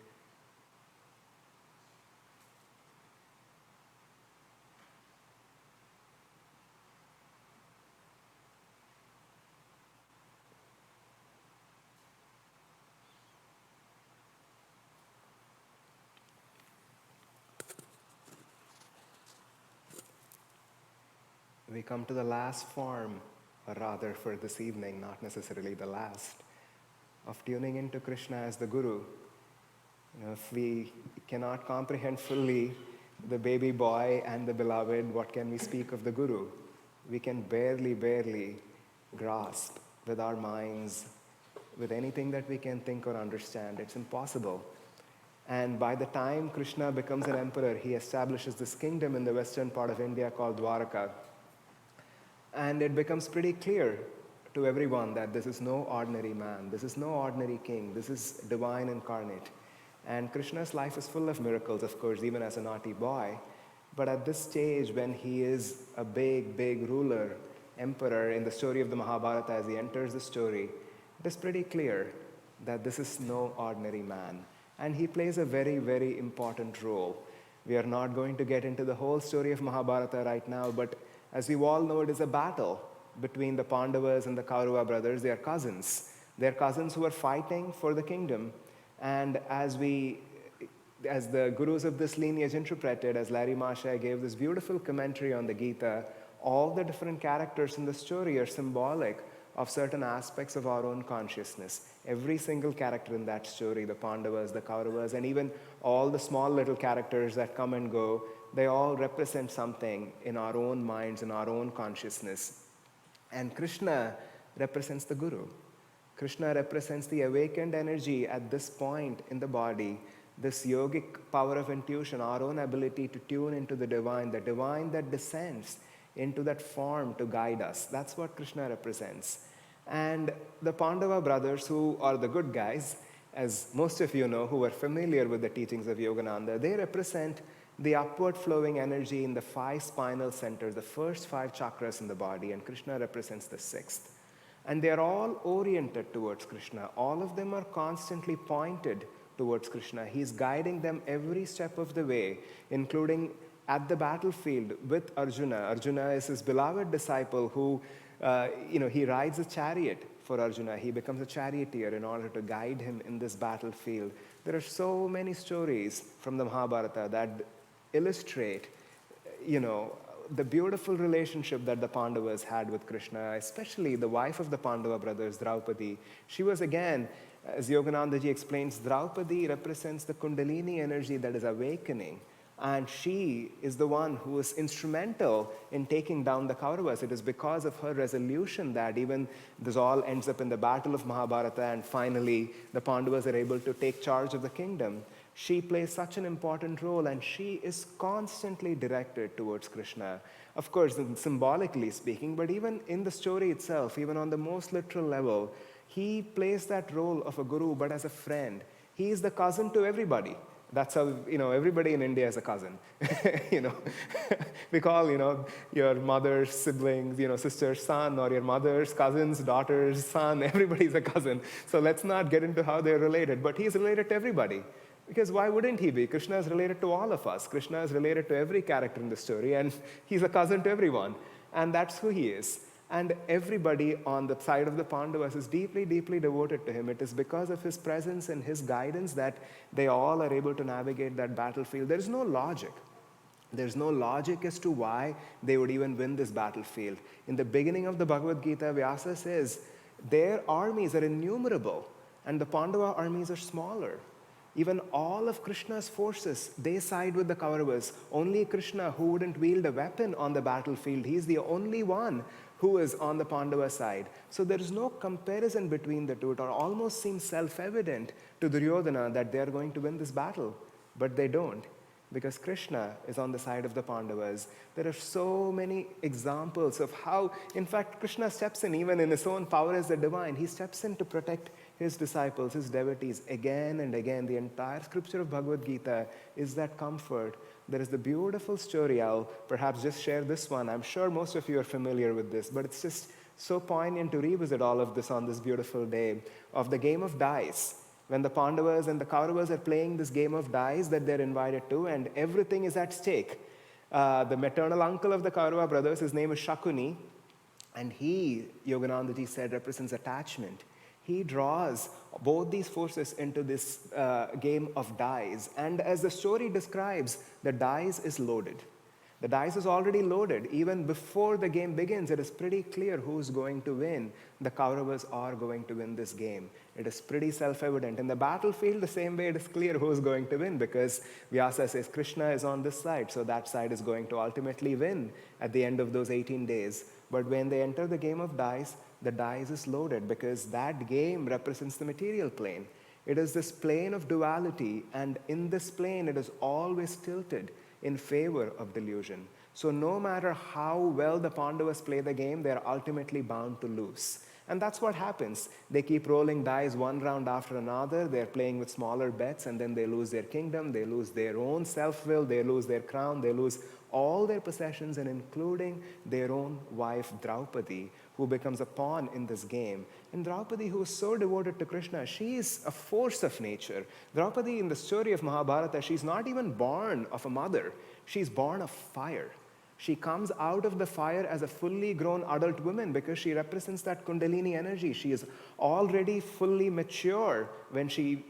We come to the last form, or rather for this evening, not necessarily the last, of tuning into Krishna as the Guru. If we cannot comprehend fully the baby boy and the beloved, what can we speak of the Guru? We can barely grasp with our minds, with anything that we can think or understand. It's impossible. And by the time Krishna becomes an emperor, he establishes this kingdom in the western part of India called Dwaraka. And it becomes pretty clear to everyone that this is no ordinary man, this is no ordinary king, this is divine incarnate. And Krishna's life is full of miracles, of course, even as a naughty boy. But at this stage, when he is a big ruler, emperor in the story of the Mahabharata, as he enters the story, it is pretty clear that this is no ordinary man. And he plays a very important role. We are not going to get into the whole story of Mahabharata right now, but as you all know, it is a battle between the Pandavas and the Kaurava brothers. They are cousins. They are cousins who are fighting for the kingdom. And as the gurus of this lineage interpreted, as Larry Masha gave this beautiful commentary on the Gita, all the different characters in the story are symbolic of certain aspects of our own consciousness. Every single character in that story, the Pandavas, the Kauravas, and even all the small little characters that come and go, they all represent something in our own minds, in our own consciousness. And Krishna represents the Guru. Krishna represents the awakened energy at this point in the body, this yogic power of intuition, our own ability to tune into the divine that descends into that form to guide us. That's what Krishna represents. And the Pandava brothers, who are the good guys, as most of you know, who are familiar with the teachings of Yogananda, they represent the upward flowing energy in the 5 spinal centers, the first 5 chakras in the body, and Krishna represents the 6th. And they are all oriented towards Krishna. All of them are constantly pointed towards Krishna. He's guiding them every step of the way, including at the battlefield with Arjuna. Arjuna is his beloved disciple who, he rides a chariot for Arjuna. He becomes a charioteer in order to guide him in this battlefield. There are so many stories from the Mahabharata that illustrate, the beautiful relationship that the Pandavas had with Krishna, especially the wife of the Pandava brothers, Draupadi. She was, again, as Yoganandaji explains, Draupadi represents the Kundalini energy that is awakening. And she is the one who is instrumental in taking down the Kauravas. It is because of her resolution that even this all ends up in the battle of Mahabharata, and finally the Pandavas are able to take charge of the kingdom. She plays such an important role, and she is constantly directed towards Krishna. Of course, symbolically speaking, but even in the story itself, even on the most literal level, he plays that role of a guru, but as a friend. He is the cousin to everybody. That's how, everybody in India is a cousin. We call, your mother's siblings, sister's son, or your mother's cousin's daughter's son. Everybody's a cousin. So let's not get into how they're related, but he's related to everybody. Because why wouldn't he be? Krishna is related to all of us. Krishna is related to every character in the story, and he's a cousin to everyone. And that's who he is. And everybody on the side of the Pandavas is deeply, deeply devoted to him. It is because of his presence and his guidance that they all are able to navigate that battlefield. There is no logic. There's no logic as to why they would even win this battlefield. In the beginning of the Bhagavad Gita, Vyasa says, their armies are innumerable, and the Pandava armies are smaller. Even all of Krishna's forces, they side with the Kauravas. Only Krishna, who wouldn't wield a weapon on the battlefield, he's the only one who is on the Pandava side. So there is no comparison between the two. It almost seems self-evident to Duryodhana that they are going to win this battle, but they don't, because Krishna is on the side of the Pandavas. There are so many examples of how, in fact, Krishna steps in, even in his own power as the divine. He steps in to protect his disciples, his devotees, again and again. The entire scripture of Bhagavad Gita is that comfort. There is the beautiful story. I'll perhaps just share this one. I'm sure most of you are familiar with this, but it's just so poignant to revisit all of this on this beautiful day, of the game of dice. When the Pandavas and the Kauravas are playing this game of dice that they're invited to, and everything is at stake. The maternal uncle of the Kaurava brothers, his name is Shakuni, and he, Yoganandaji said, represents attachment. He draws both these forces into this game of dice. And as the story describes, the dice is loaded. The dice is already loaded. Even before the game begins, it is pretty clear who's going to win. The Kauravas are going to win this game. It is pretty self-evident. In the battlefield, the same way it is clear who's going to win, because Vyasa says Krishna is on this side, so that side is going to ultimately win at the end of those 18 days. But when they enter the game of dice, the dice is loaded, because that game represents the material plane. It is this plane of duality, and in this plane, it is always tilted in favor of delusion. So no matter how well the Pandavas play the game, they're ultimately bound to lose. And that's what happens. They keep rolling dice one round after another. They're playing with smaller bets, and then they lose their kingdom, they lose their own self-will, they lose their crown, they lose all their possessions, and including their own wife Draupadi, who becomes a pawn in this game. And Draupadi, who is so devoted to Krishna, she is a force of nature. Draupadi, in the story of Mahabharata, she's not even born of a mother. She's born of fire. She comes out of the fire as a fully grown adult woman, because she represents that Kundalini energy. She is already fully mature when she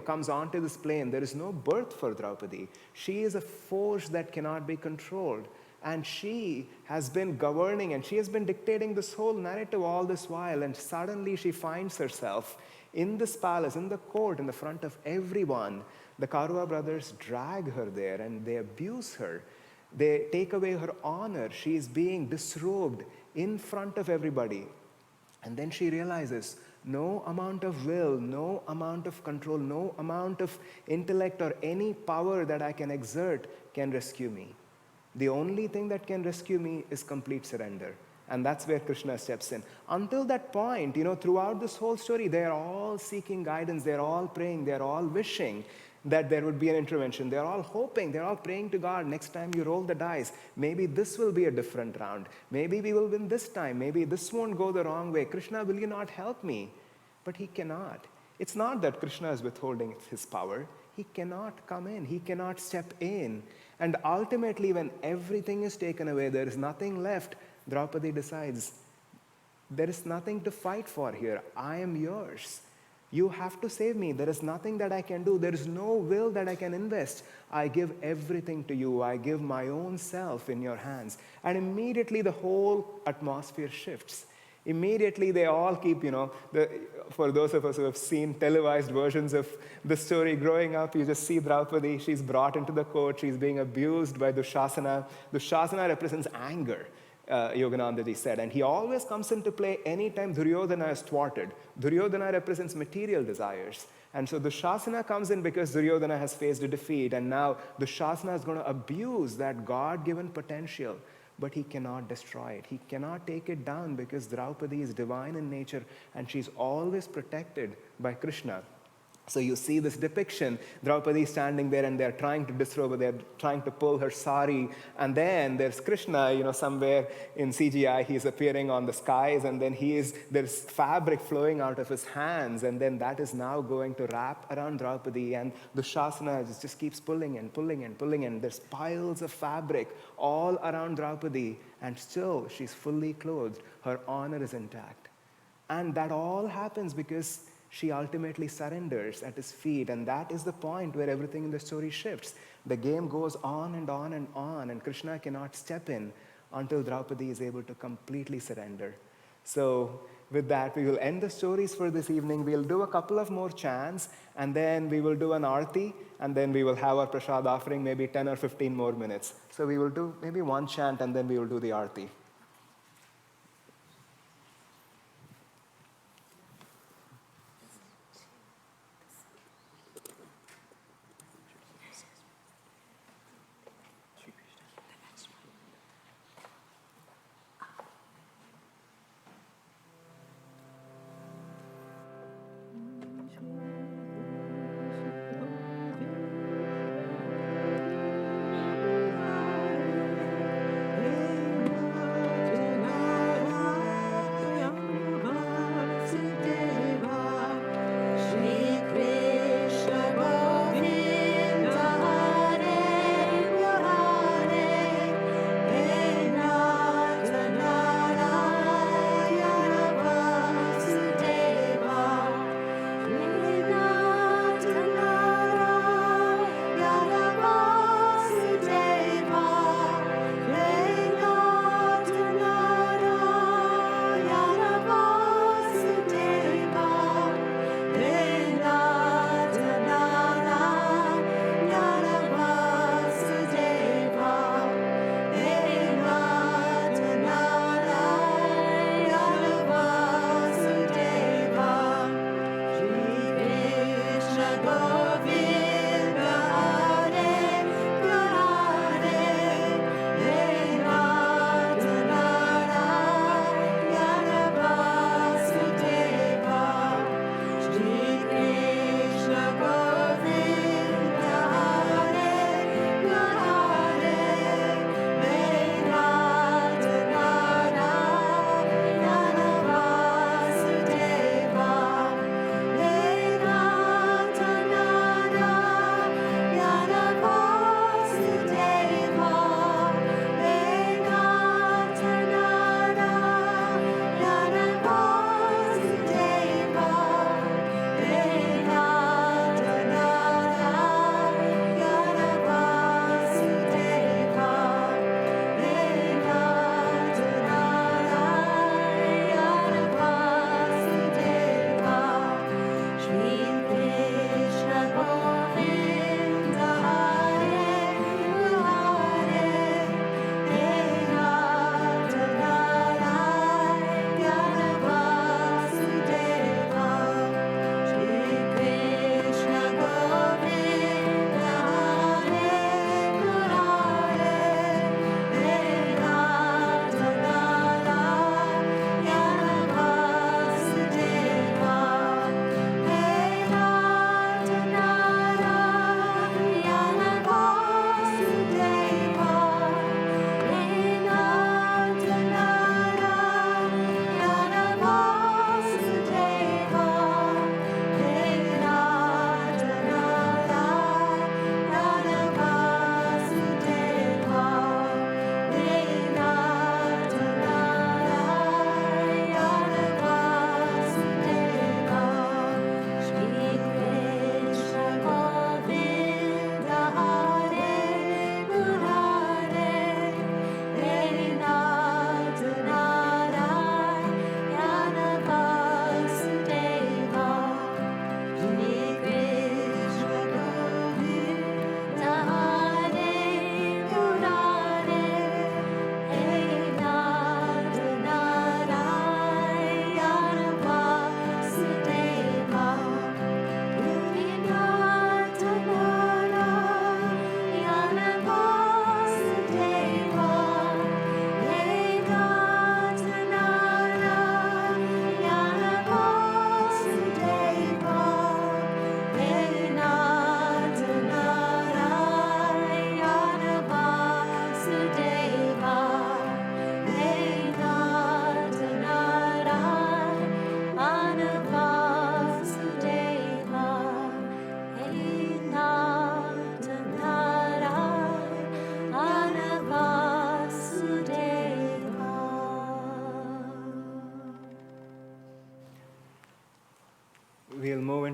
comes onto this plane. There is no birth for Draupadi. She is a force that cannot be controlled. And she has been governing, and she has been dictating this whole narrative all this while. And suddenly she finds herself in this palace, in the court, in the front of everyone. The Kaurava brothers drag her there, and they abuse her. They take away her honor. She is being disrobed in front of everybody. And then she realizes no amount of will, no amount of control, no amount of intellect or any power that I can exert can rescue me. The only thing that can rescue me is complete surrender. And that's where Krishna steps in. Until that point, throughout this whole story, they're all seeking guidance, they're all praying, they're all wishing that there would be an intervention. They're all hoping, they're all praying to God, next time you roll the dice, maybe this will be a different round. Maybe we will win this time. Maybe this won't go the wrong way. Krishna, will you not help me? But he cannot. It's not that Krishna is withholding his power. He cannot come in. He cannot step in. And ultimately, when everything is taken away, there is nothing left, Draupadi decides, there is nothing to fight for here. I am yours. You have to save me. There is nothing that I can do. There is no will that I can invest. I give everything to you. I give my own self in your hands. And immediately the whole atmosphere shifts. Immediately they all keep, for those of us who have seen televised versions of the story growing up, you just see Draupadi, she's brought into the court, she's being abused by Dushasana. Dushasana represents anger. Yoganandaji said, and he always comes into play anytime Duryodhana is thwarted. Duryodhana represents material desires. And so Dushasana comes in because Duryodhana has faced a defeat, and now Dushasana is going to abuse that God-given potential, but he cannot destroy it. He cannot take it down because Draupadi is divine in nature, and she's always protected by Krishna. So you see this depiction, Draupadi standing there and they're trying to disrobe her, they're trying to pull her sari, and then there's Krishna, somewhere in CGI, he's appearing on the skies, and then there's fabric flowing out of his hands, and then that is now going to wrap around Draupadi, and Dushasana just keeps pulling and pulling and pulling, and there's piles of fabric all around Draupadi, and still she's fully clothed, her honor is intact. And that all happens because she ultimately surrenders at his feet, and that is the point where everything in the story shifts. The game goes on and on and on, and Krishna cannot step in until Draupadi is able to completely surrender. So with that, we will end the stories for this evening. We'll do a couple of more chants, and then we will do an Aarti, and then we will have our prasad offering, maybe 10 or 15 more minutes. So we will do maybe one chant, and then we will do the Aarti.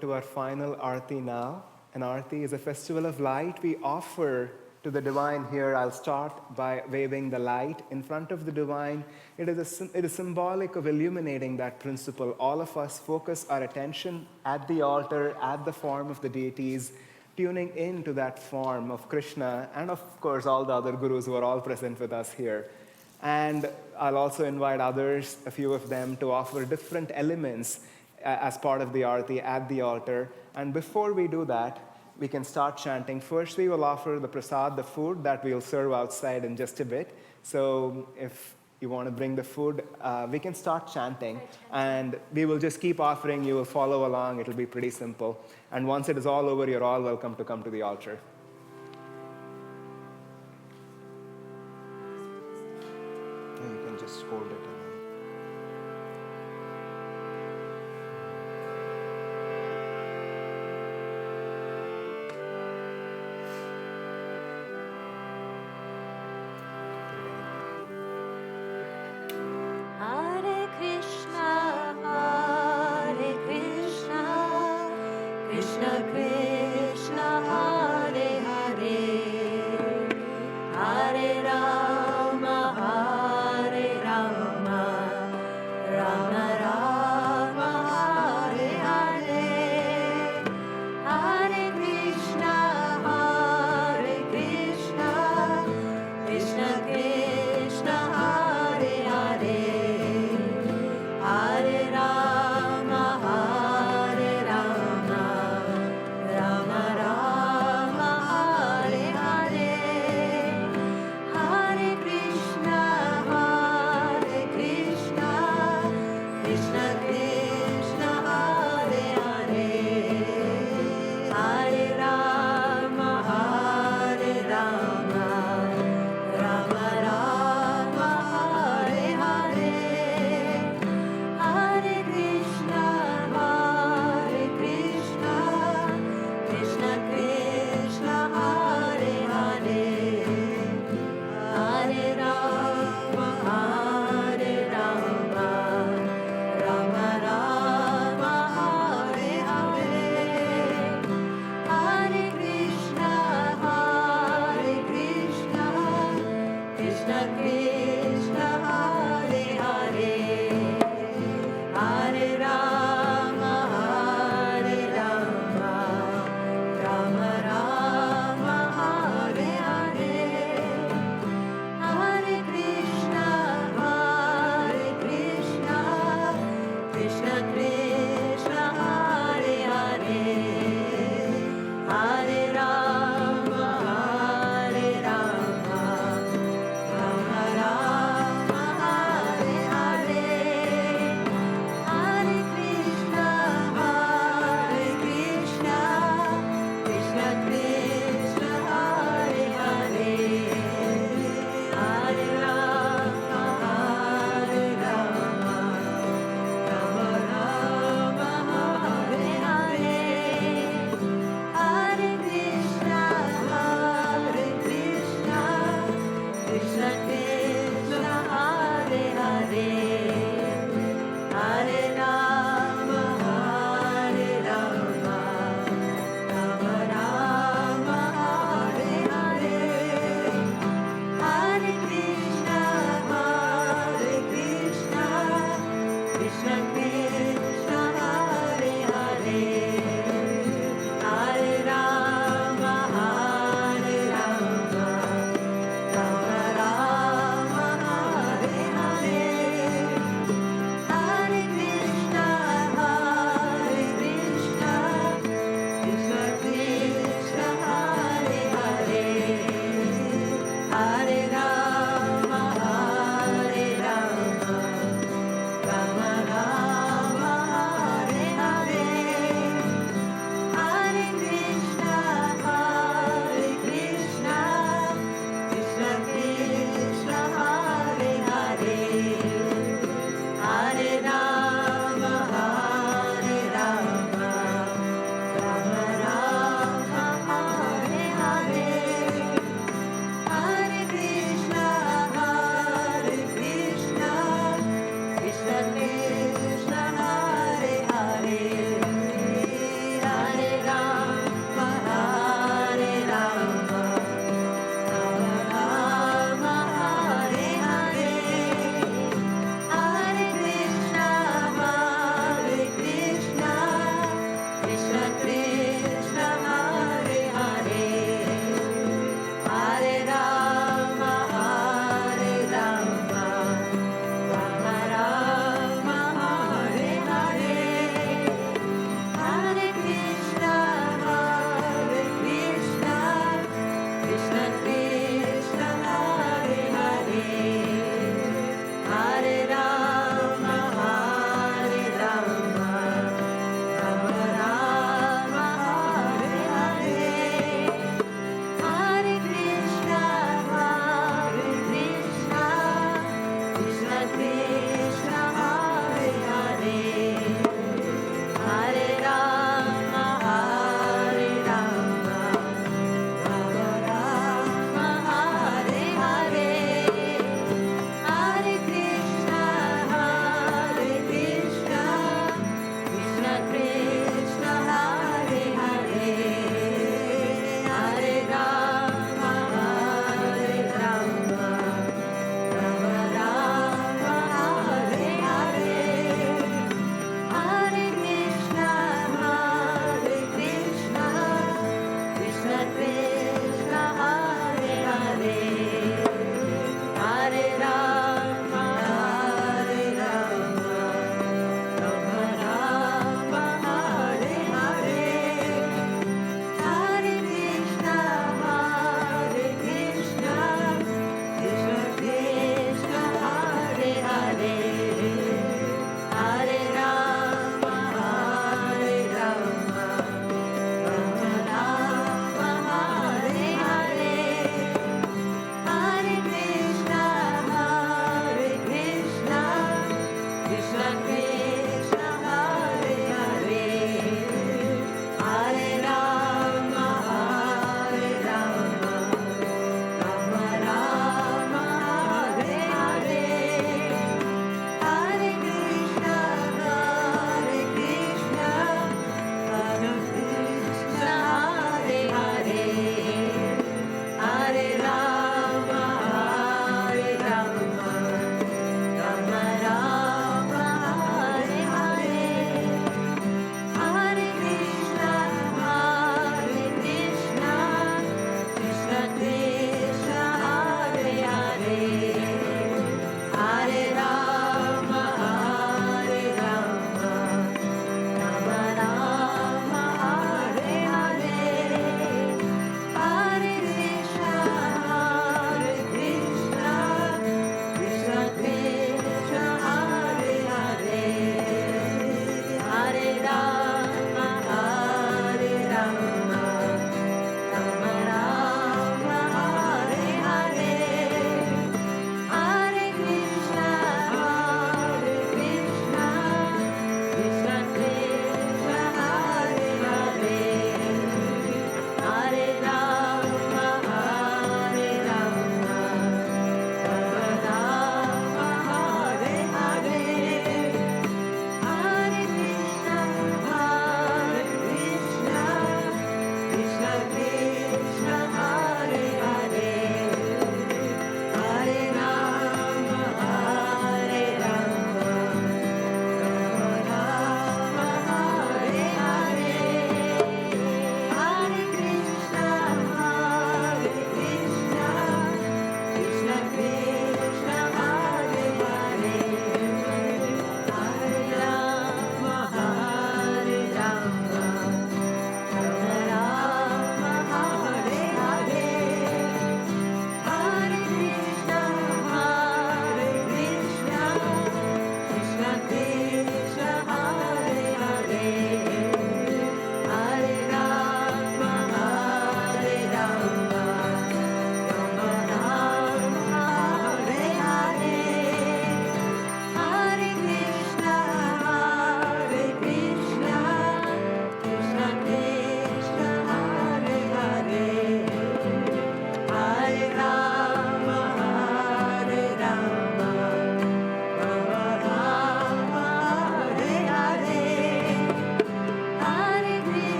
into our final Aarti now. And Aarti is a festival of light we offer to the divine here. I'll start by waving the light in front of the divine. It is symbolic of illuminating that principle. All of us focus our attention at the altar, at the form of the deities, tuning into that form of Krishna, and of course all the other gurus who are all present with us here. And I'll also invite others, a few of them, to offer different elements as part of the Aarti at the altar. And before we do that, we can start chanting. First, we will offer the prasad, the food that we'll serve outside in just a bit. So if you want to bring the food, we can start chanting. And we will just keep offering. You will follow along. It'll be pretty simple. And once it is all over, you're all welcome to come to the altar. You can just hold it.